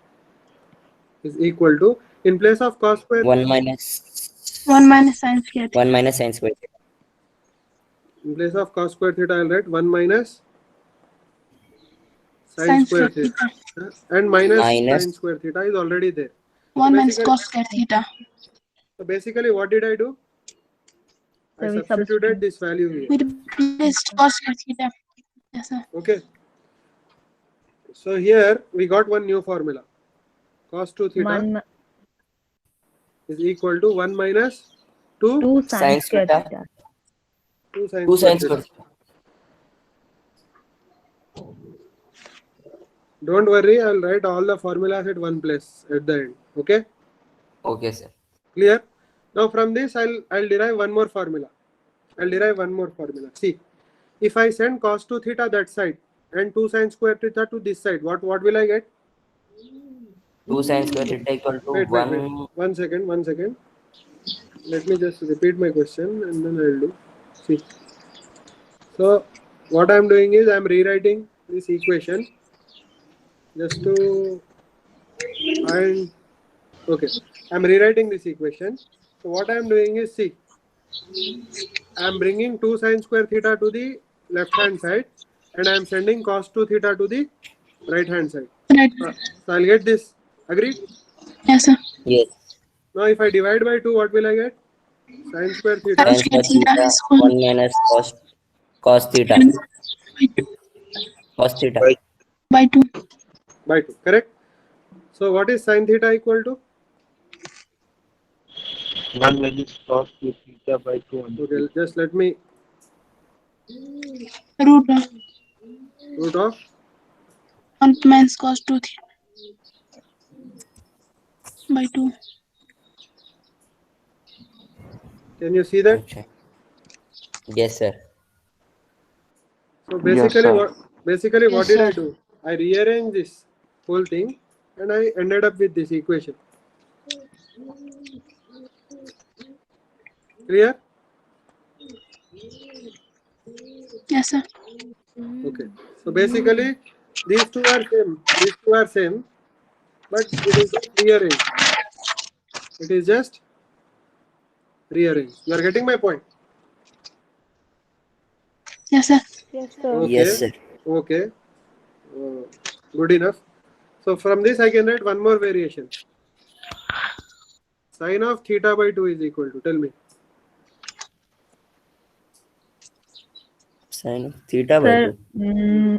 A: is equal to, in place of cos square
B: 1 minus
N: sin square theta.
B: 1 minus sin square theta.
A: in place of cos square theta I'll write 1 minus sin square theta. And minus sin square theta is already there.
N: 1 minus cos square theta.
A: So basically what did I do? I
M: So we
A: substituted this value here.
N: We replaced cos square theta. Yes, sir.
A: Okay. So here we got one new formula. Cos 2 theta is equal to 1 minus 2
M: sin square theta.
A: 2 sin
B: 2 sin
A: square
B: square
A: theta. Don't worry, I'll write all the formulas at one place at the end. Okay?
B: Okay, sir.
A: Clear? Now from this I'll derive one more formula. See, if I send cos 2 theta that side and 2 sin square theta to this side, what will I get?
B: 2 sin square theta equal to
A: Wait.
B: 1.
A: One second. Let me just repeat my question and then I'll do. See. So what I'm doing is I'm rewriting this equation just to find. Okay. I'm rewriting this equation. So what I'm doing is, see, I'm bringing 2 sin square theta to the left hand side and I'm sending cos 2 theta to the right hand side.
N: Right.
A: So I'll get this. Agreed?
N: Yes, sir.
B: Yes.
A: Now if I divide by 2, what will I get? Sin square theta.
B: Sin square theta 1 minus cos theta. Cos theta.
N: By 2.
A: By 2. Correct? So what is sin theta equal to?
O: 1 minus cos 2 theta by 2.
A: Okay, just let me
N: Root
A: of
N: 1 minus cos 2 theta. By 2.
A: Can you see that?
B: Okay. Yes, sir.
A: So basically,
G: sir.
A: what did I do? I rearranged this whole thing and I ended up with this equation. Clear?
N: Yes, sir.
A: Okay. So basically, these two are same, but it is just rearranged. It is just rearranged. You are getting my point?
N: Yes, sir.
M: Yes, sir.
A: Okay.
B: Yes, sir.
A: Okay. Good enough. So from this I can write one more variation. Sin of theta by 2 is equal to, tell me.
B: Sin of theta by
M: Sir,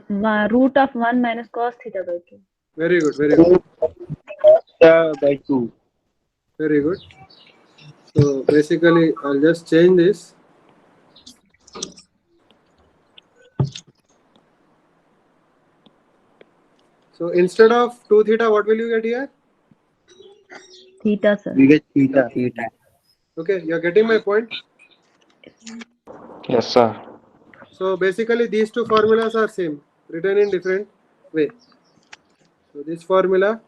B: 2.
M: root of 1 minus cos theta by 2.
A: Very good, very good.
O: Theta by 2.
A: Very good. So basically I'll just change this. So instead of 2 theta, what will you get here?
M: Theta, sir.
O: We get theta.
B: Theta.
A: Okay, you're getting my point?
G: Yes, sir.
A: So basically these two formulas are same, written in different way. So this formula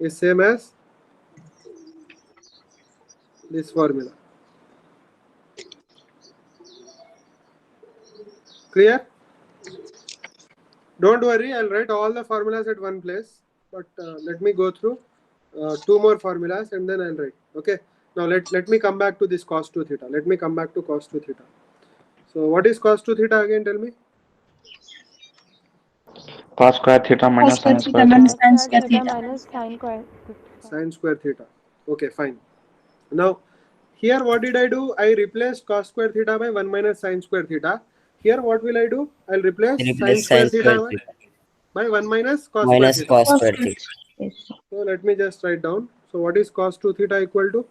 A: is same as this formula. Clear? Don't worry, I'll write all the formulas at one place, but let me go through two more formulas and then I'll write. Okay, now let me come back to this cos 2 theta. Let me come back to cos 2 theta. So what is cos 2 theta again? Tell me.
G: Cos square theta minus sin square
N: minus
G: theta.
N: sin square theta.
J: minus sin square.
A: Sin square theta. Okay, fine. Now here what did I do? I replaced cos square theta by 1 minus sin square theta. Here what will I do? I'll replace sin square theta by 1 minus cos square
B: minus
A: theta.
B: cos square theta.
A: So let me just write down. So what is cos 2 theta equal to?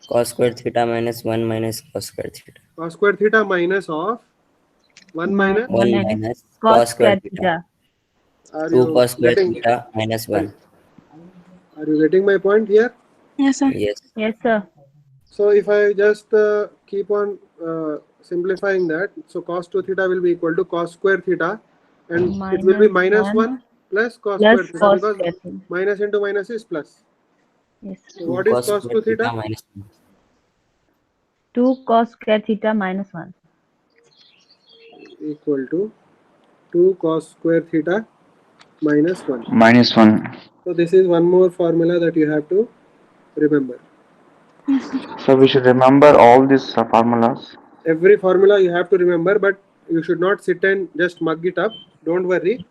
B: Cos square theta minus 1 minus cos square theta.
A: Cos square theta minus of 1 minus
B: 1 minus cos square theta.
A: Are
B: 2
A: you
B: cos square
A: getting?
B: theta minus 1.
A: Are you getting my point here?
N: Yes, sir.
B: Yes.
M: Yes, sir.
A: So if I just keep on simplifying that, so cos 2 theta will be equal to cos square theta, and it will be minus 1 plus cos square theta,
M: cos
A: because
M: square theta.
A: minus into minus is plus.
M: Yes.
A: So what is cos 2 theta?
B: minus 1.
M: 2 cos square theta minus 1.
A: Equal to 2 cos square theta minus 1.
G: Minus 1.
A: So this is one more formula that you have to remember.
G: So we should remember all these formulas.
A: Every formula you have to remember, but you should not sit and just mug it up. Don't worry.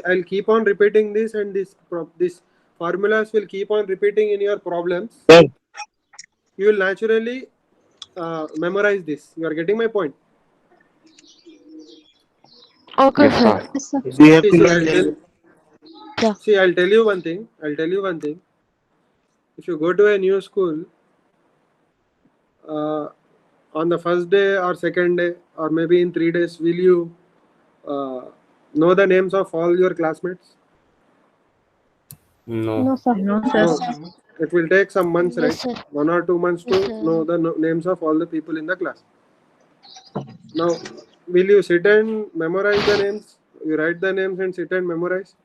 A: I'll keep on repeating this, and this formulas will keep on repeating in your problems. You will naturally memorize this. You are getting my point?
J: Okay,
G: Yes,
J: sir.
G: sir.
A: See, I'll tell you one thing. If you go to a new school, on the first day or second day, or maybe in 3 days, will you know the names of all your classmates?
B: No.
M: No, sir. No, sir.
A: No. It will take some months,
J: Yes,
A: right?
J: sir.
A: 1 or 2 months
J: Yes,
A: to
J: sir.
A: know the names of all the people in the class. Now, will you sit and memorize the names? You write the names and sit and memorize?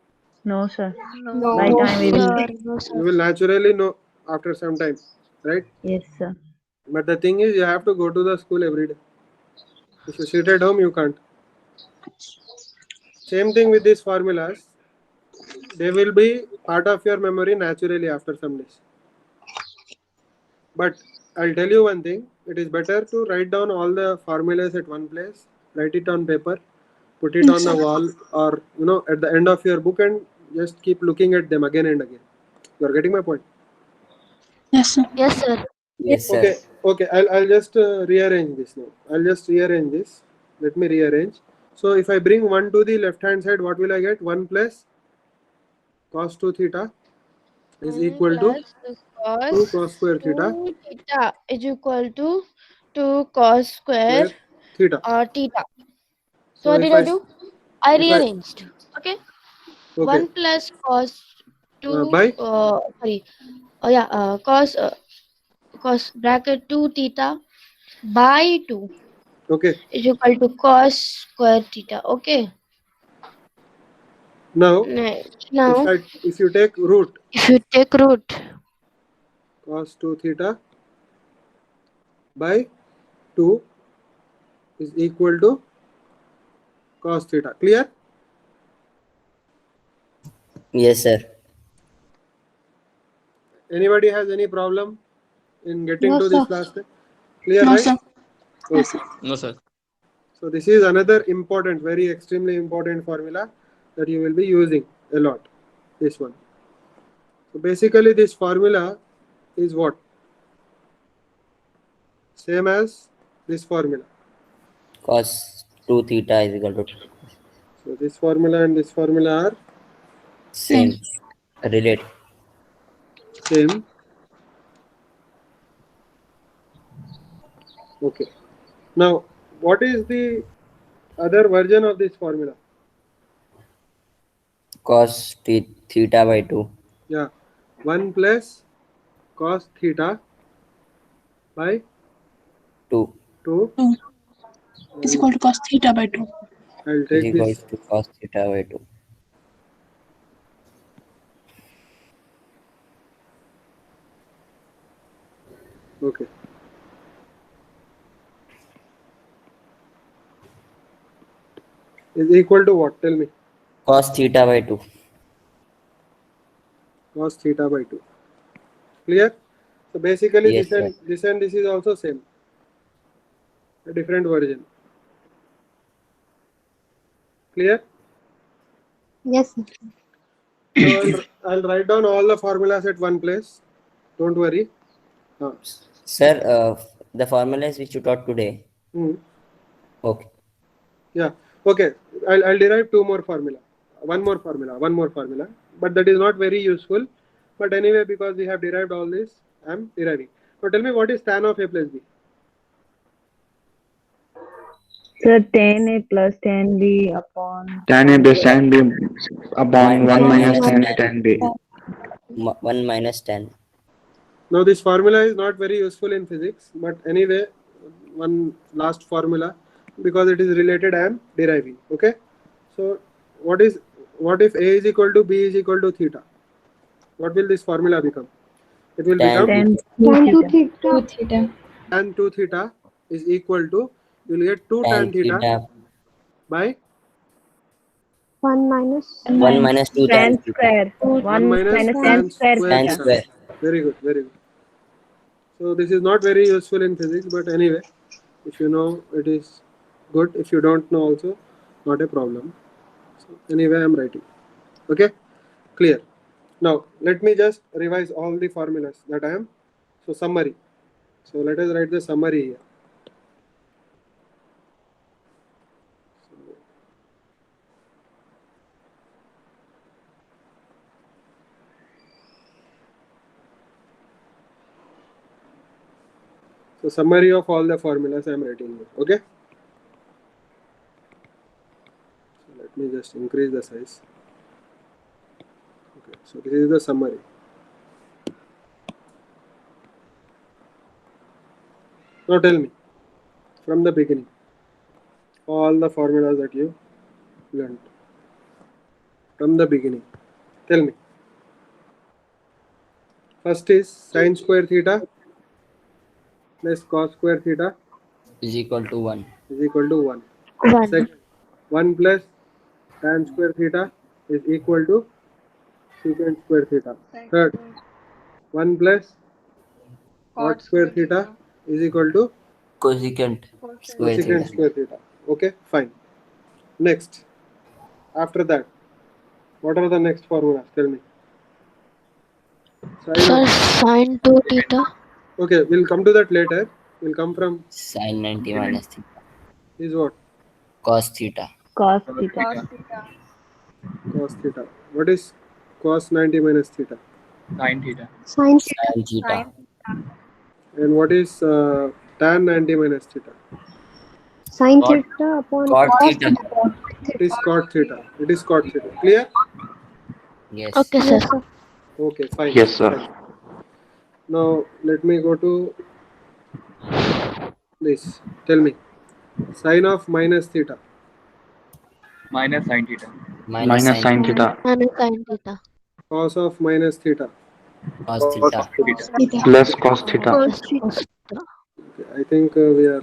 M: No, sir.
J: No,
M: By time we will.
J: sir. No,
A: You
J: sir.
A: will naturally know after some time, right?
M: Yes, sir.
A: But the thing is, you have to go to the school every day. If you sit at home, you can't. Same thing with these formulas. They will be part of your memory naturally after some days. But I'll tell you one thing. It is better to write down all the formulas at one place, write it on paper, put it on the wall, or at the end of your book, and just keep looking at them again and again. You are getting my point?
N: Yes, sir.
J: Yes, sir.
B: Yes, sir.
A: Okay. I'll just rearrange this now. I'll just rearrange this. Let me rearrange. So if I bring 1 to the left hand side, what will I get? 1 plus cos 2 theta is equal to 2 cos square theta
J: theta is equal to 2 cos square
A: theta.
J: theta. So
A: So
J: what
A: if
J: did I do? I rearranged. Okay.
A: Okay.
J: 1 plus cos 2
A: by
J: cos bracket 2 theta by 2
A: okay.
J: is equal to cos square theta. Okay.
A: Now
J: Now
A: if you take root
J: if you take root
A: cos 2 theta by 2 is equal to cos theta. Clear?
B: Yes, sir.
A: Anybody has any problem in getting
N: No,
A: to
N: sir.
A: this last step? Clear,
N: No,
A: right?
N: sir.
A: Okay.
L: No, sir.
A: So this is another important, very extremely important formula that you will be using a lot. This one. So basically this formula is what? Same as this formula.
B: Cos 2 theta is equal to
A: So this formula and this formula are
B: same. Relate.
A: same. Okay. Now, what is the other version of this formula?
B: Cos theta by 2.
A: Yeah. 1 plus cos theta by
B: 2
A: 2.
N: 2 is equal to cos theta by 2.
A: I'll
B: is
A: take
B: equal
A: this.
B: to cos theta by 2.
A: Okay. Is equal to what? Tell me.
B: Cos theta by 2.
A: Cos theta by 2. Clear? So basically
B: Yes,
A: this and this is also same. A different version. Clear?
I: Yes, sir.
A: So I'll write down all the formulas at one place. Don't worry.
B: Sir, the formulas which you taught today. Okay.
A: Yeah. Okay. I'll derive two more formula. One more formula. But that is not very useful. But anyway, because we have derived all this, I'm deriving. Now tell me, what is tan of a plus b?
M: Sir, tan A plus tan B upon
G: Tan A base tan B upon 1 minus tan A tan B.
B: 1 minus 10.
A: Now this formula is not very useful in physics, but anyway, one last formula, because it is related, I am deriving. Okay. So what if A is equal to B is equal to theta? What will this formula become? It will become
M: tan 2 theta.
A: tan 2 theta is equal to, you will get 2 tan theta by
I: 1 minus
B: 1 minus 2
M: tan
B: tan
M: square. 1 minus tan square
B: tan
M: theta.
B: square.
A: Very good, very good. So this is not very useful in physics, but anyway, if you know, it is good. If you don't know also, not a problem. So anyway, I am writing. Okay, clear. Now let me just revise all the formulas that I am. So summary. So let us write the summary here. So summary of all the formulas I am writing here. Okay. So let me just increase the size. Okay. So this is the summary. Now tell me, from the beginning, all the formulas that you learned. From the beginning. Tell me. First is sin square theta plus cos square theta
B: is equal to 1.
A: is equal to 1.
J: 1.
A: Second, 1 plus tan square theta is equal to secant square theta. Third, 1 plus cot square theta is equal to
B: Cosecant square
A: cosecant
B: theta.
A: square theta. Okay, fine. Next, after that, what are the next formulas? Tell me.
J: Sir, sin 2 theta.
A: Okay, we'll come to that later. We'll come from
B: Sin 90 minus theta.
A: is what?
B: Cos theta.
M: Cos theta.
A: Cos theta. What is cos 90 minus theta?
F: Sin theta.
I: Sin
B: Sin theta.
A: And what is tan 90 minus theta?
I: sin theta upon
B: Cot
I: cos
B: theta.
A: It is cot theta. It is cot theta. Clear?
B: Yes.
J: Okay, sir.
A: Okay, fine.
G: Yes, sir.
A: Fine. Now let me go to this. Tell me. Sine of minus theta.
F: Minus sin theta.
G: Minus sin theta
J: Minus sin theta.
A: Cos of minus theta.
B: Cos theta.
G: plus cos theta.
J: Cos theta.
A: Okay, I think we are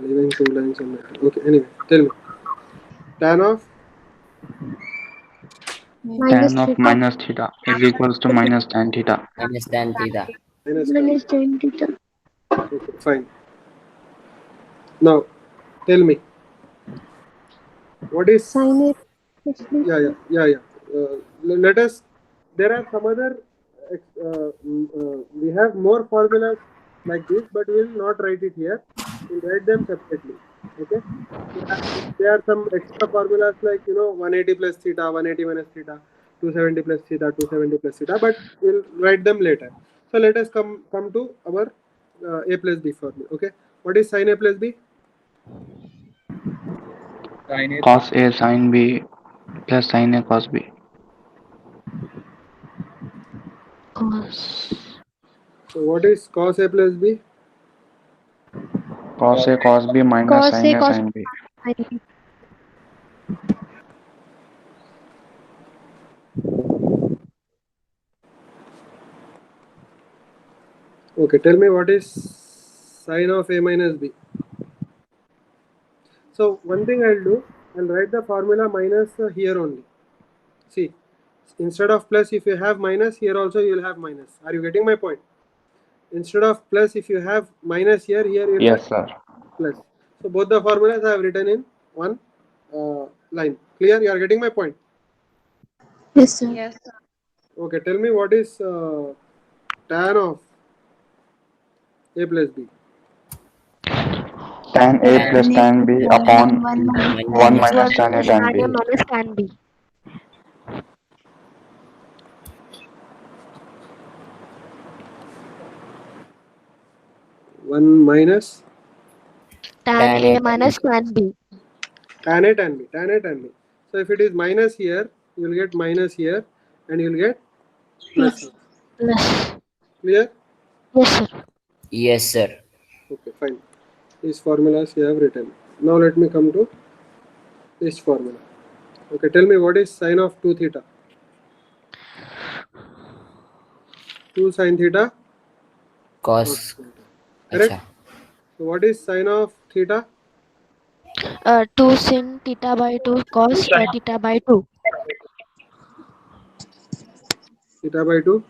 A: leaving 2 lines on that. Okay, anyway, tell me. Tan of
G: Tan of minus theta is equals to minus tan theta.
B: Minus tan theta.
A: minus tan.
D: tan theta.
A: Okay, fine. Now, tell me. What is
I: sin
A: Yeah. Let us. There are some other. We have more formulas like this, but we will not write it here. We'll write them separately. Okay. There are some extra formulas like 180 plus theta, 180 minus theta, 270 plus theta, 270 plus theta, but we'll write them later. So let us come to our a plus b formula. Okay. What is sin a plus b?
F: Sin A.
G: Cos A sin B plus sin A cos B.
J: Cos
A: So what is cos A plus B?
G: Cos A cos B minus
E: Cos
G: sin
E: A
G: A
E: cos
G: sin B.
E: B.
A: Okay, tell me what is sine of A minus B. So one thing I'll do, I'll write the formula minus here only. See, instead of plus, if you have minus, here also you will have minus. Are you getting my point? Instead of plus, if you have minus here you'll
G: Yes,
A: have
G: sir.
A: plus. So both the formulas I have written in one line. Clear? You are getting my point?
D: Yes, sir.
I: Yes, sir.
A: Okay, tell me what is tan of A plus B.
G: Tan A plus tan B upon 1 minus tan A tan B.
J: minus tan B.
A: One minus
J: Tan A minus tan B.
A: tan A tan B. Tan A tan B. So if it is minus here, you will get minus here, and you will get plus. Here.
J: Plus.
A: Clear?
J: Yes, sir.
B: Yes, sir.
A: Okay, fine. These formulas you have written. Now let me come to this formula. Okay, tell me what is sine of 2 theta? 2 sine theta?
B: Cos.
A: Correct?
B: Acha.
A: So what is sine of theta?
J: 2 sin theta by 2 cos theta by 2.
A: Theta by 2?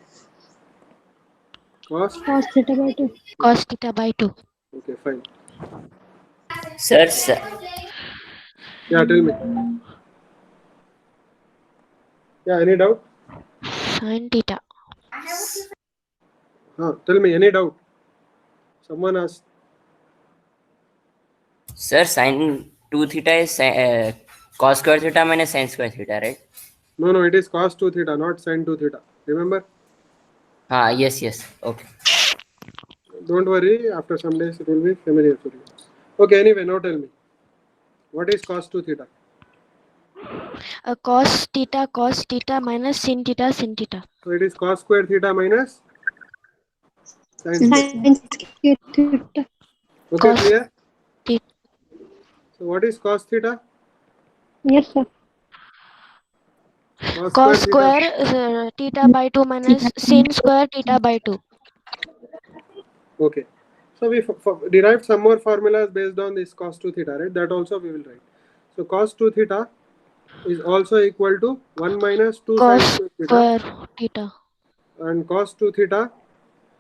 A: Cos?
E: Cos theta by 2.
J: Cos theta by 2.
A: Okay, fine.
B: Sir,
A: Yeah, tell me. Yeah, any doubt?
J: Sin theta.
A: Tell me, any doubt? Someone asked.
B: sir, sin 2 theta is cos square theta minus sin square theta, right?
A: No, it is cos 2 theta, not sin 2 theta. Remember?
B: Yes. Okay.
A: Don't worry, after some days it will be familiar for you. Okay, anyway, now tell me. What is cos 2 theta?
J: Cos theta minus sin theta sin theta.
A: So it is cos square theta minus sin
E: Sin
A: square.
E: square theta.
A: Okay,
J: Cos
A: clear?
J: theta.
A: So what is cos theta?
E: Yes, sir.
J: Cos square theta by 2 minus sin square theta by 2.
A: Okay. So we derived some more formulas based on this cos 2 theta, right? That also we will write. So cos 2 theta is also equal to 1 minus 2
J: Cos
A: sin
J: square theta.
A: And cos 2 theta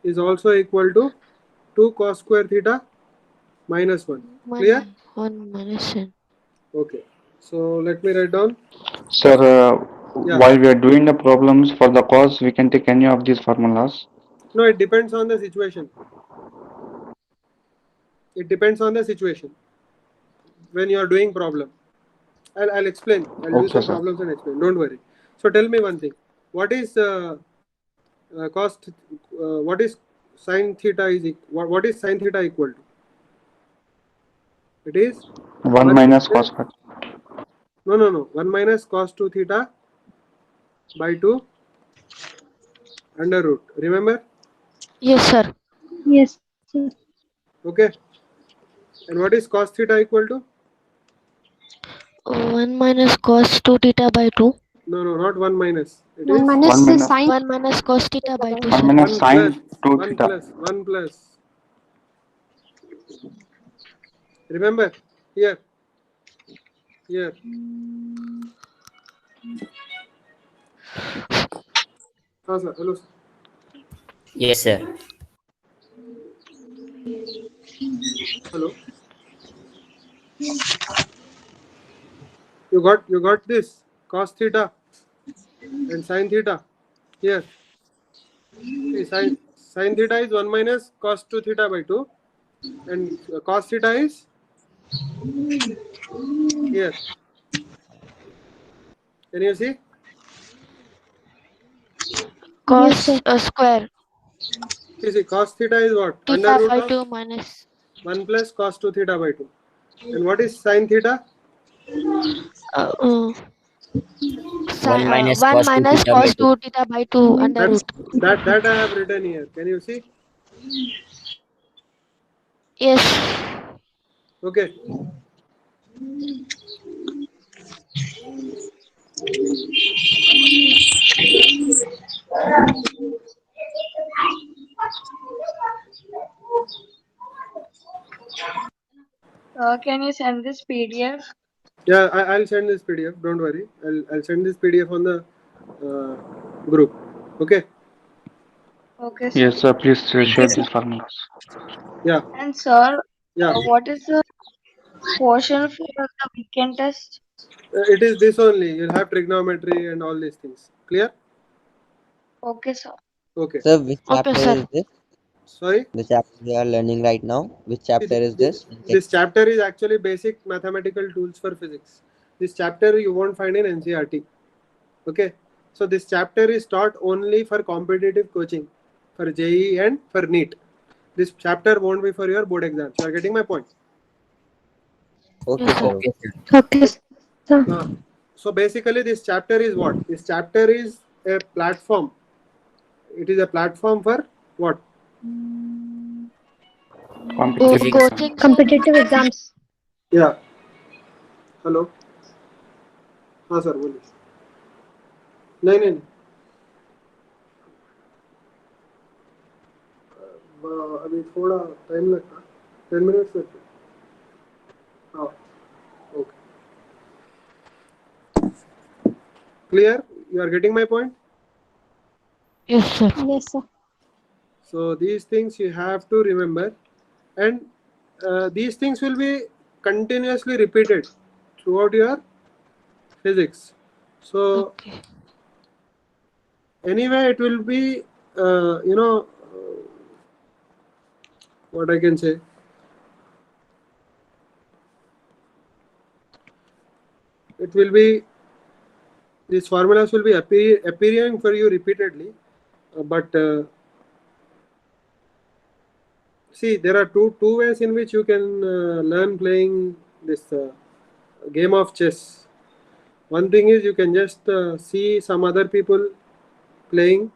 A: is also equal to 2 cos square theta minus 1. Clear?
J: 1 minus sin.
A: Okay. So let me write down.
G: Sir,
A: Yeah.
G: while we are doing the problems for the cos, we can take any of these formulas.
A: No, it depends on the situation. It depends on the situation. When you are doing problem, I'll explain. I'll do
G: Okay,
A: some
G: sir.
A: problems and explain. Don't worry. So tell me one thing. What is what is sin theta is what is sin theta equal to? It is
G: 1 minus cos square.
A: No. 1 minus cos 2 theta by 2 under root. Remember?
J: Yes, sir.
E: Yes, sir.
A: Okay. And what is cos theta equal to?
J: 1 minus cos 2 theta by 2.
A: No, not 1 minus. It
E: 1
A: is
E: minus
G: 1 minus
E: sin.
J: 1 minus cos theta by 2,
G: 1
J: sir.
G: minus
A: 1
G: sin 2
A: 1
G: theta.
A: plus 1 plus. Remember? Here. Sir. Hello, sir.
B: Yes, sir.
A: Hello. You got this cos theta and sin theta here. See, sin theta is 1 minus cos 2 theta by 2 and cos theta is here. Can you see?
J: Cos
E: Yes,
J: square
A: See, cos theta is what?
J: theta
A: Under root
J: by
A: of
J: 2 minus
A: 1 plus cos 2 theta by 2. And what is sin theta?
B: 1 minus
J: 1
B: cos 2
J: minus
B: theta by
J: cos
B: 2.
J: 2 theta by 2 under root.
A: That I have written here. Can you see?
J: Yes.
A: Okay.
J: Can you send this PDF?
A: Yeah, I'll send this PDF. Don't worry. I'll send this PDF on the group. Okay.
J: Okay, sir.
G: Yes, sir. Please share these formulas.
A: Yeah.
J: And sir,
A: Yeah.
J: what is the portion for the weekend test?
A: It is this only. You'll have trigonometry and all these things. Clear?
J: Okay, sir.
A: Okay.
H: Sir, which
J: Okay,
H: chapter
J: sir.
H: is this?
A: Sorry?
H: The chapter we are learning right now. Which chapter is this?
A: This chapter is actually basic mathematical tools for physics. This chapter you won't find in NCERT. Okay. So this chapter is taught only for competitive coaching, for JEE and for NEET. This chapter won't be for your board exams. You are getting my point?
H: Okay, sir.
B: Okay, sir.
E: Okay, sir.
A: So basically this chapter is what? This chapter is a platform. It is a platform for what?
J: Coaching.
E: Competitive exams.
A: Yeah. Hello. हाँ sir बोलिए. नहीं अभी थोड़ा time लगता 10 minutes लगता. हाँ. Okay. Clear? You are getting my point?
J: Yes, sir.
E: Yes, sir.
A: So these things you have to remember, and these things will be continuously repeated throughout your physics. So anyway, it will be what I can say. It will be, these formulas will be appearing for you repeatedly, but see, there are two ways in which you can learn playing this game of chess. One thing is you can just see some other people playing,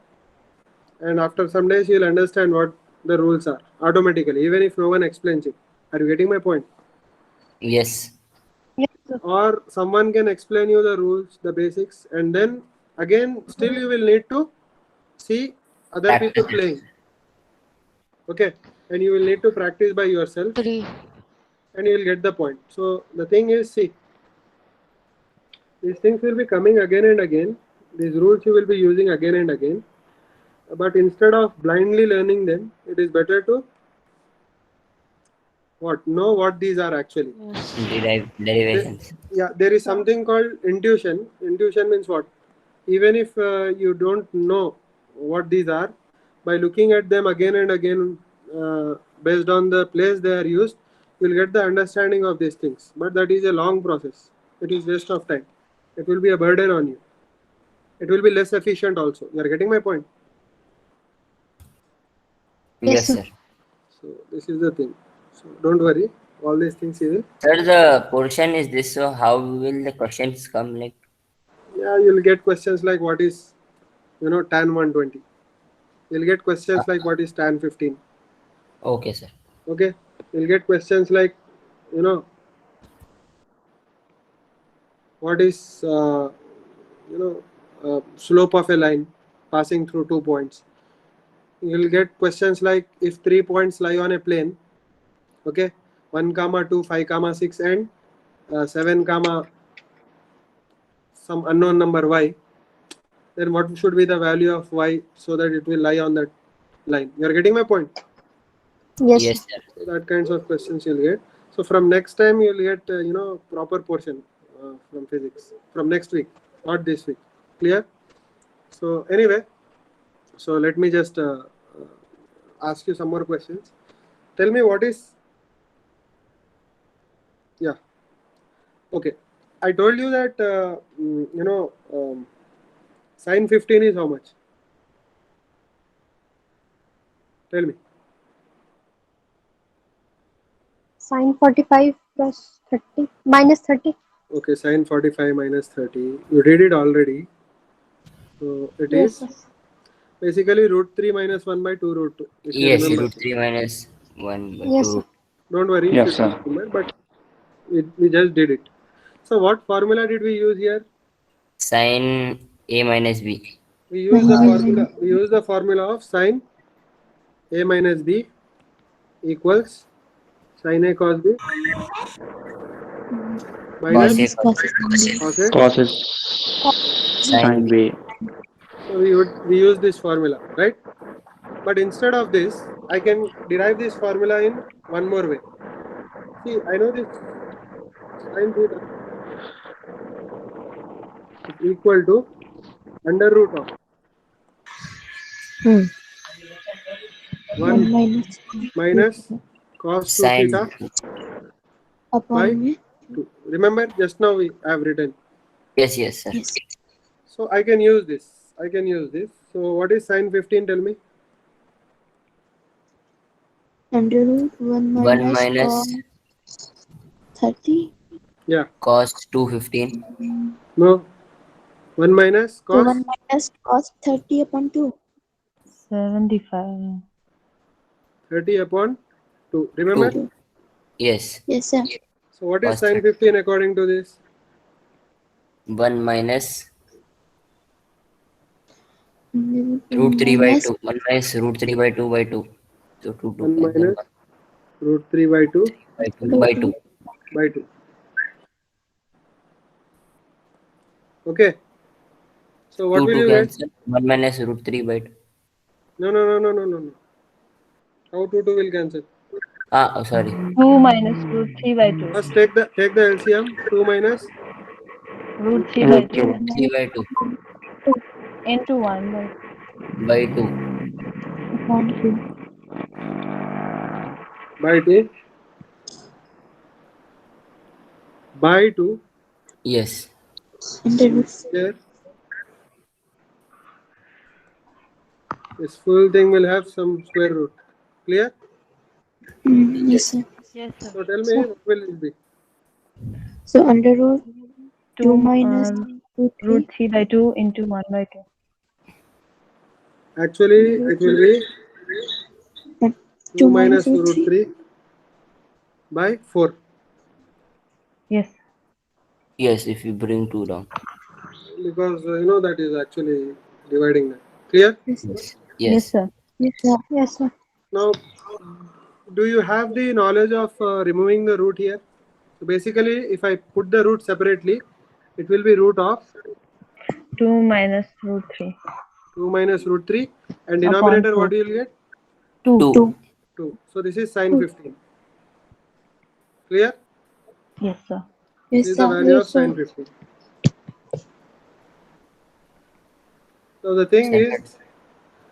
A: and after some days you'll understand what the rules are automatically, even if no one explains it. Are you getting my point?
B: Yes.
A: Or someone can explain you the rules, the basics, and then again still you will need to see other people playing. Okay, and you will need to practice by yourself, and you will get the point. So the thing is, see, these things will be coming again and again. These rules you will be using again and again. But instead of blindly learning them, it is better to know what these are actually.
B: Derivations.
A: There is something called intuition. Intuition means what? Even if you don't know what these are, by looking at them again and again, based on the place they are used, you will get the understanding of these things. But that is a long process. It is waste of time. It will be a burden on you. It will be less efficient also. You are getting my point?
B: Yes, sir.
A: So this is the thing. So don't worry. All these things you will.
B: Sir, the portion is this. So how will the questions come? Like,
A: yeah, you'll get questions like what is, tan 120. You'll get questions like what is tan 15.
B: Okay, sir.
A: Okay. You'll get questions like, what is, slope of a line passing through 2 points. You'll get questions like if 3 points lie on a plane, okay, 1, 2, 5, 6, and 7, some unknown number y, then what should be the value of y so that it will lie on that line? You are getting my point?
J: Yes,
B: sir.
A: So that kinds of questions you'll get. So from next time you'll get proper portion from physics from next week, not this week. Clear? So anyway, so let me just ask you some more questions. Tell me what is, okay, I told you that sin 15 is how much? Tell me.
E: Sin 45 plus 30 minus 30.
A: Okay, sin 45 minus 30. You did it already. So it is Basically root 3 minus 1 by 2 root 2. If you
B: Yes,
A: remember.
B: root 3 minus 1 by
E: Yes,
B: 2
E: sir.
B: root.
A: Don't worry if
G: Yes,
A: you
G: sir.
A: don't remember, but we just did it. So what formula did we use here?
B: Sin A minus B.
A: We use the formula. We use the formula of sin A minus B equals sin A cos B minus
B: Cos A
A: cos A.
G: Cos is
B: sin
G: sin
B: B.
G: B.
A: So we use this formula, right? But instead of this, I can derive this formula in one more way. See, I know this sin theta is equal to under root of 1 minus cos 2
B: Sin
A: theta by 2. Remember, just now we have written.
B: yes, sir.
A: So I can use this. So what is sin 15? Tell me.
D: Under root 1
B: 1
D: minus
B: minus
D: cos 30.
A: Yeah.
B: cos 215.
A: No. 1 minus
D: So
A: cos
D: 1 minus cos 30 upon 2.
M: 75.
A: 30 upon 2. Remember?
B: 2. Yes.
D: Yes, sir.
A: So what is
B: Cos
A: sin 15 according to this?
B: 1 minus
D: Root
B: root 3 by 2. 1 minus root 3 by 2 by 2. So 2
A: 1 minus root 3 by 2
B: by 2.
A: by 2. Okay. So what
B: 2
A: will
B: 2
A: you get?
B: cancel. 1 minus root 3 by 2.
A: No. How 2 will cancel?
B: Oh, sorry.
M: 2 minus root 3 by 2.
A: First take the LCM. 2 minus
M: Root 3 by 2.
B: 3 by 2
M: Into 1
B: by 2.
D: upon 2.
A: by 2 by 2.
B: Yes.
D: Under root
A: Here. This full thing will have some square root. Clear?
D: yes, sir.
M: Yes, sir.
A: So tell me what will it be?
D: So under root 2
M: 2
D: minus root 3.
M: root 3 by 2 into 1 by 2.
A: Actually, it will be 2 minus root 3 by 4.
M: Yes.
B: Yes, if you bring 2 down.
A: Because you know that is actually dividing that. Clear?
B: Yes.
M: Yes, sir.
D: Yes, sir.
E: Yes, sir.
A: Now, do you have the knowledge of removing the root here? So basically, if I put the root separately, it will be root of
M: 2 minus root 3.
A: 2 minus root 3 and denominator what you will get?
M: 2.
A: 2. So this is sin 15. Clear?
M: Yes, sir.
A: This is the value of sin 15. So the thing is,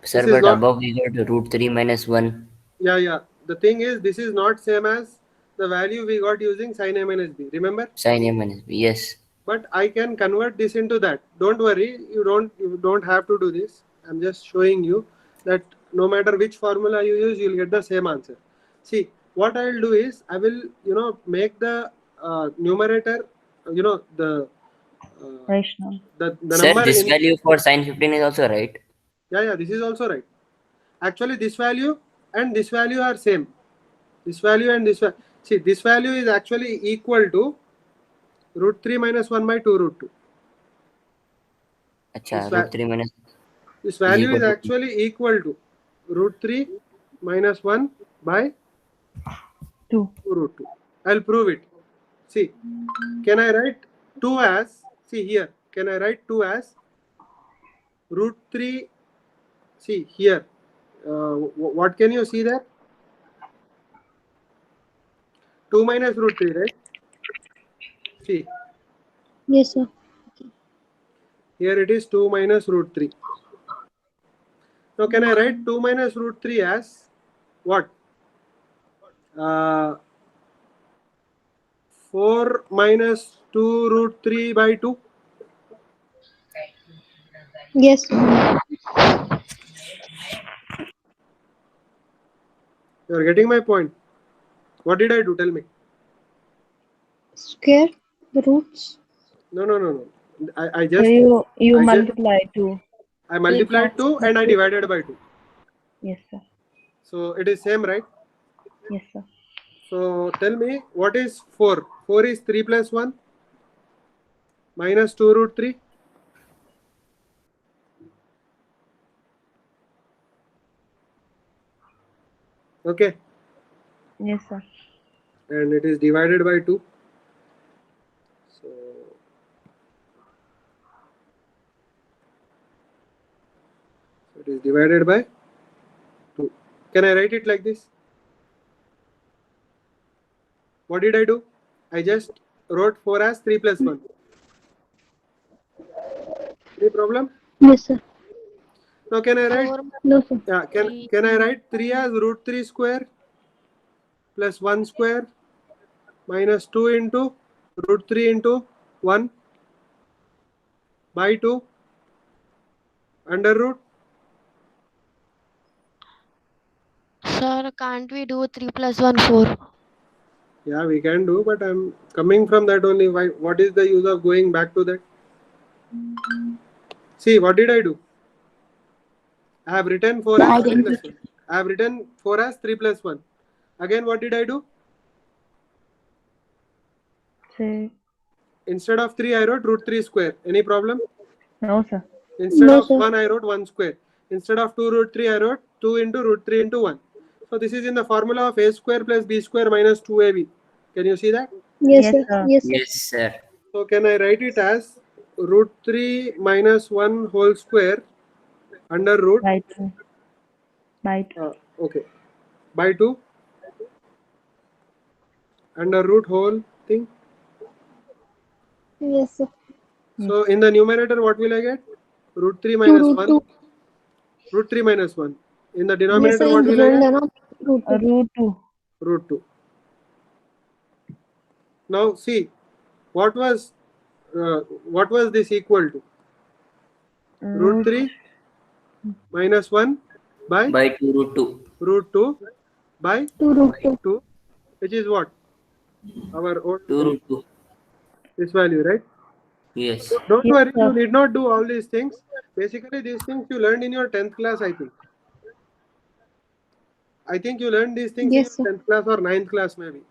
B: Sir,
A: this is
B: but
A: not-
B: above we got root 3 minus 1.
A: yeah. The thing is, this is not same as the value we got using sin A minus B. Remember?
B: Sin A minus B. Yes.
A: But I can convert this into that. Don't worry, you don't have to do this. I'm just showing you that no matter which formula you use, you'll get the same answer. See, what I'll do is I will make the numerator, the
M: Rational.
A: the
B: Sir,
A: number
B: this
A: in,
B: value for sin 15 is also right.
A: yeah, this is also right. Actually, this value and this value are same. This value and this value. See, this value is actually equal to root 3 minus 1 by 2 root 2.
B: Achha, root 3 minus.
A: This value
B: equal
A: is
B: to-
A: actually equal to root 3 minus 1 by
M: 2
A: root 2. I'll prove it. See, can I write 2 as, see here, can I write 2 as root 3, see here, what can you see there? 2 minus root 3, right? See,
E: Yes, sir.
A: here it is 2 minus root 3. Now can I write 2 minus root 3 as what? 4 minus 2 root 3 by 2.
E: Yes, sir.
A: You are getting my point. What did I do? Tell me.
E: Square the roots.
A: No. I
M: So
A: just
M: you
A: I
M: multiply 2.
A: I multiplied 2 and I divided by 2.
M: Yes, sir.
A: So it is same, right?
M: Yes, sir.
A: So tell me, what is 4? 4 is 3 plus 1 minus 2 root 3. Okay.
M: Yes, sir.
A: And it is divided by 2. So it is divided by 2. Can I write it like this? What did I do? I just wrote 4 as 3 plus 1. Any problem?
E: Yes, sir.
A: Now can I write?
E: No, sir.
A: Yeah. Can I write 3 as root 3 square plus 1 square minus 2 into root 3 into 1 by 2 under root?
J: Sir, can't we do 3 plus 1, 4?
A: Yeah, we can do, but I'm coming from that only. Why? What is the use of going back to that? See, what did I do? I have written 4 as 3 plus 1. I have written 4 as 3 plus 1. Again, what did I do? Instead of 3, I wrote root 3 square. Any problem?
M: No, sir.
A: Instead
E: No,
A: of
E: sir.
A: 1, I wrote 1 square. Instead of 2 root 3, I wrote 2 into root 3 into 1. So this is in the formula of a square plus b square minus 2ab. Can you see that?
E: Yes,
M: Yes,
E: sir.
M: sir.
E: Yes, sir.
B: Yes, sir.
A: So can I write it as root 3 minus 1 whole square under root?
M: By 2. By 2.
A: Okay. By 2 under root whole thing.
E: Yes, sir.
A: So in the numerator, what will I get? Root 3
E: 2
A: minus
E: root
A: 1.
E: 2.
A: Root 3 minus 1. In the
E: Yes,
A: denominator,
E: sir.
A: what
E: In
A: will I
E: whole,
A: get?
E: no? Root 2.
M: Root 2.
A: Root 2. Now see, what was this equal to? Root 3 minus 1 by
B: 2 root 2.
A: root 2 by
E: 2 root 2.
A: 2, which is what? Our old
B: 2 root 2.
A: this value, right?
B: Yes.
A: Don't
M: Yes,
A: worry,
M: sir.
A: you need not do all these things. Basically, these things you learned in your 10th class, I think. I think you learned these things
E: Yes,
A: in
E: sir.
A: your 10th class or 9th class maybe.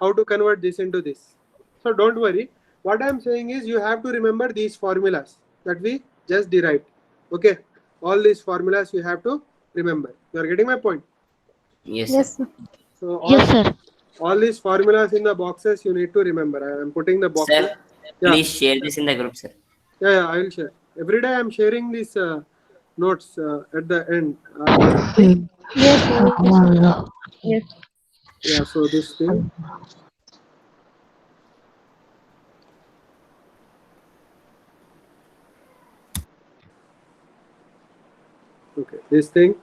A: How to convert this into this. So don't worry. What I am saying is you have to remember these formulas that we just derived. Okay. All these formulas you have to remember. You are getting my point?
B: Yes,
E: Yes,
B: sir.
E: sir.
A: So
J: Yes, sir.
A: all these formulas in the boxes you need to remember. I am putting the boxes.
B: Sir,
A: Yeah.
B: please share this in the group, sir.
A: Yeah, I will share. Every day I am sharing these notes at the end.
E: Yes, sir.
M: Yes.
A: Yeah, so this thing. Okay, this thing.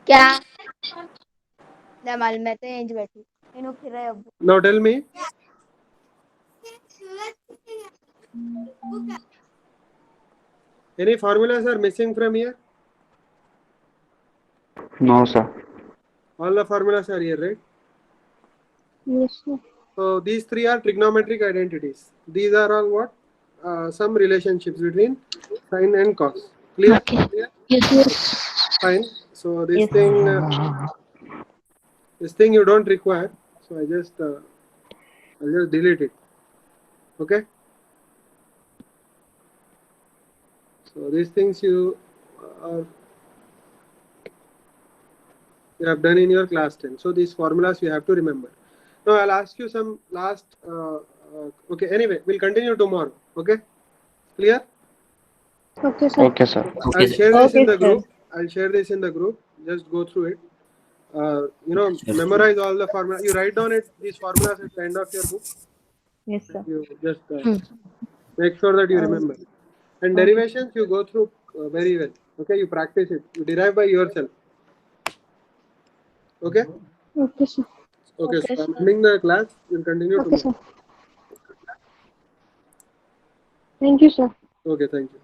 D: क्या ले मालूम मैं तो यहीं बैठी इन्हों फिर रहे अब
A: Now tell me. Any formulas are missing from here?
G: No, sir.
A: All the formulas are here, right?
E: Yes, sir.
A: So these three are trigonometric identities. These are all what? Some relationships between sine and cos. Clear?
J: Okay.
A: Clear?
J: Yes.
A: Fine. So this
M: Yes.
A: thing you don't require. So I'll just delete it. Okay. So these things you have done in your class 10. So these formulas you have to remember. Now I'll ask you some last. Okay. Anyway, we'll continue tomorrow. Okay. Clear?
E: Okay, sir.
G: Okay, sir.
B: Okay,
A: I'll
B: sir.
A: share this in the
M: Okay,
A: group. I'll share this in the group. Just go through it. Memorize all the formulas. You write down these formulas at the end of your book.
M: Yes, sir.
A: You just make sure that you remember. And derivations you go through very well. Okay, you practice it. You derive by yourself. Okay.
E: Okay, sir.
A: Okay. So I'm ending the class. We'll continue
E: Okay,
A: tomorrow.
E: sir. Thank you, sir.
A: Okay. Thank you.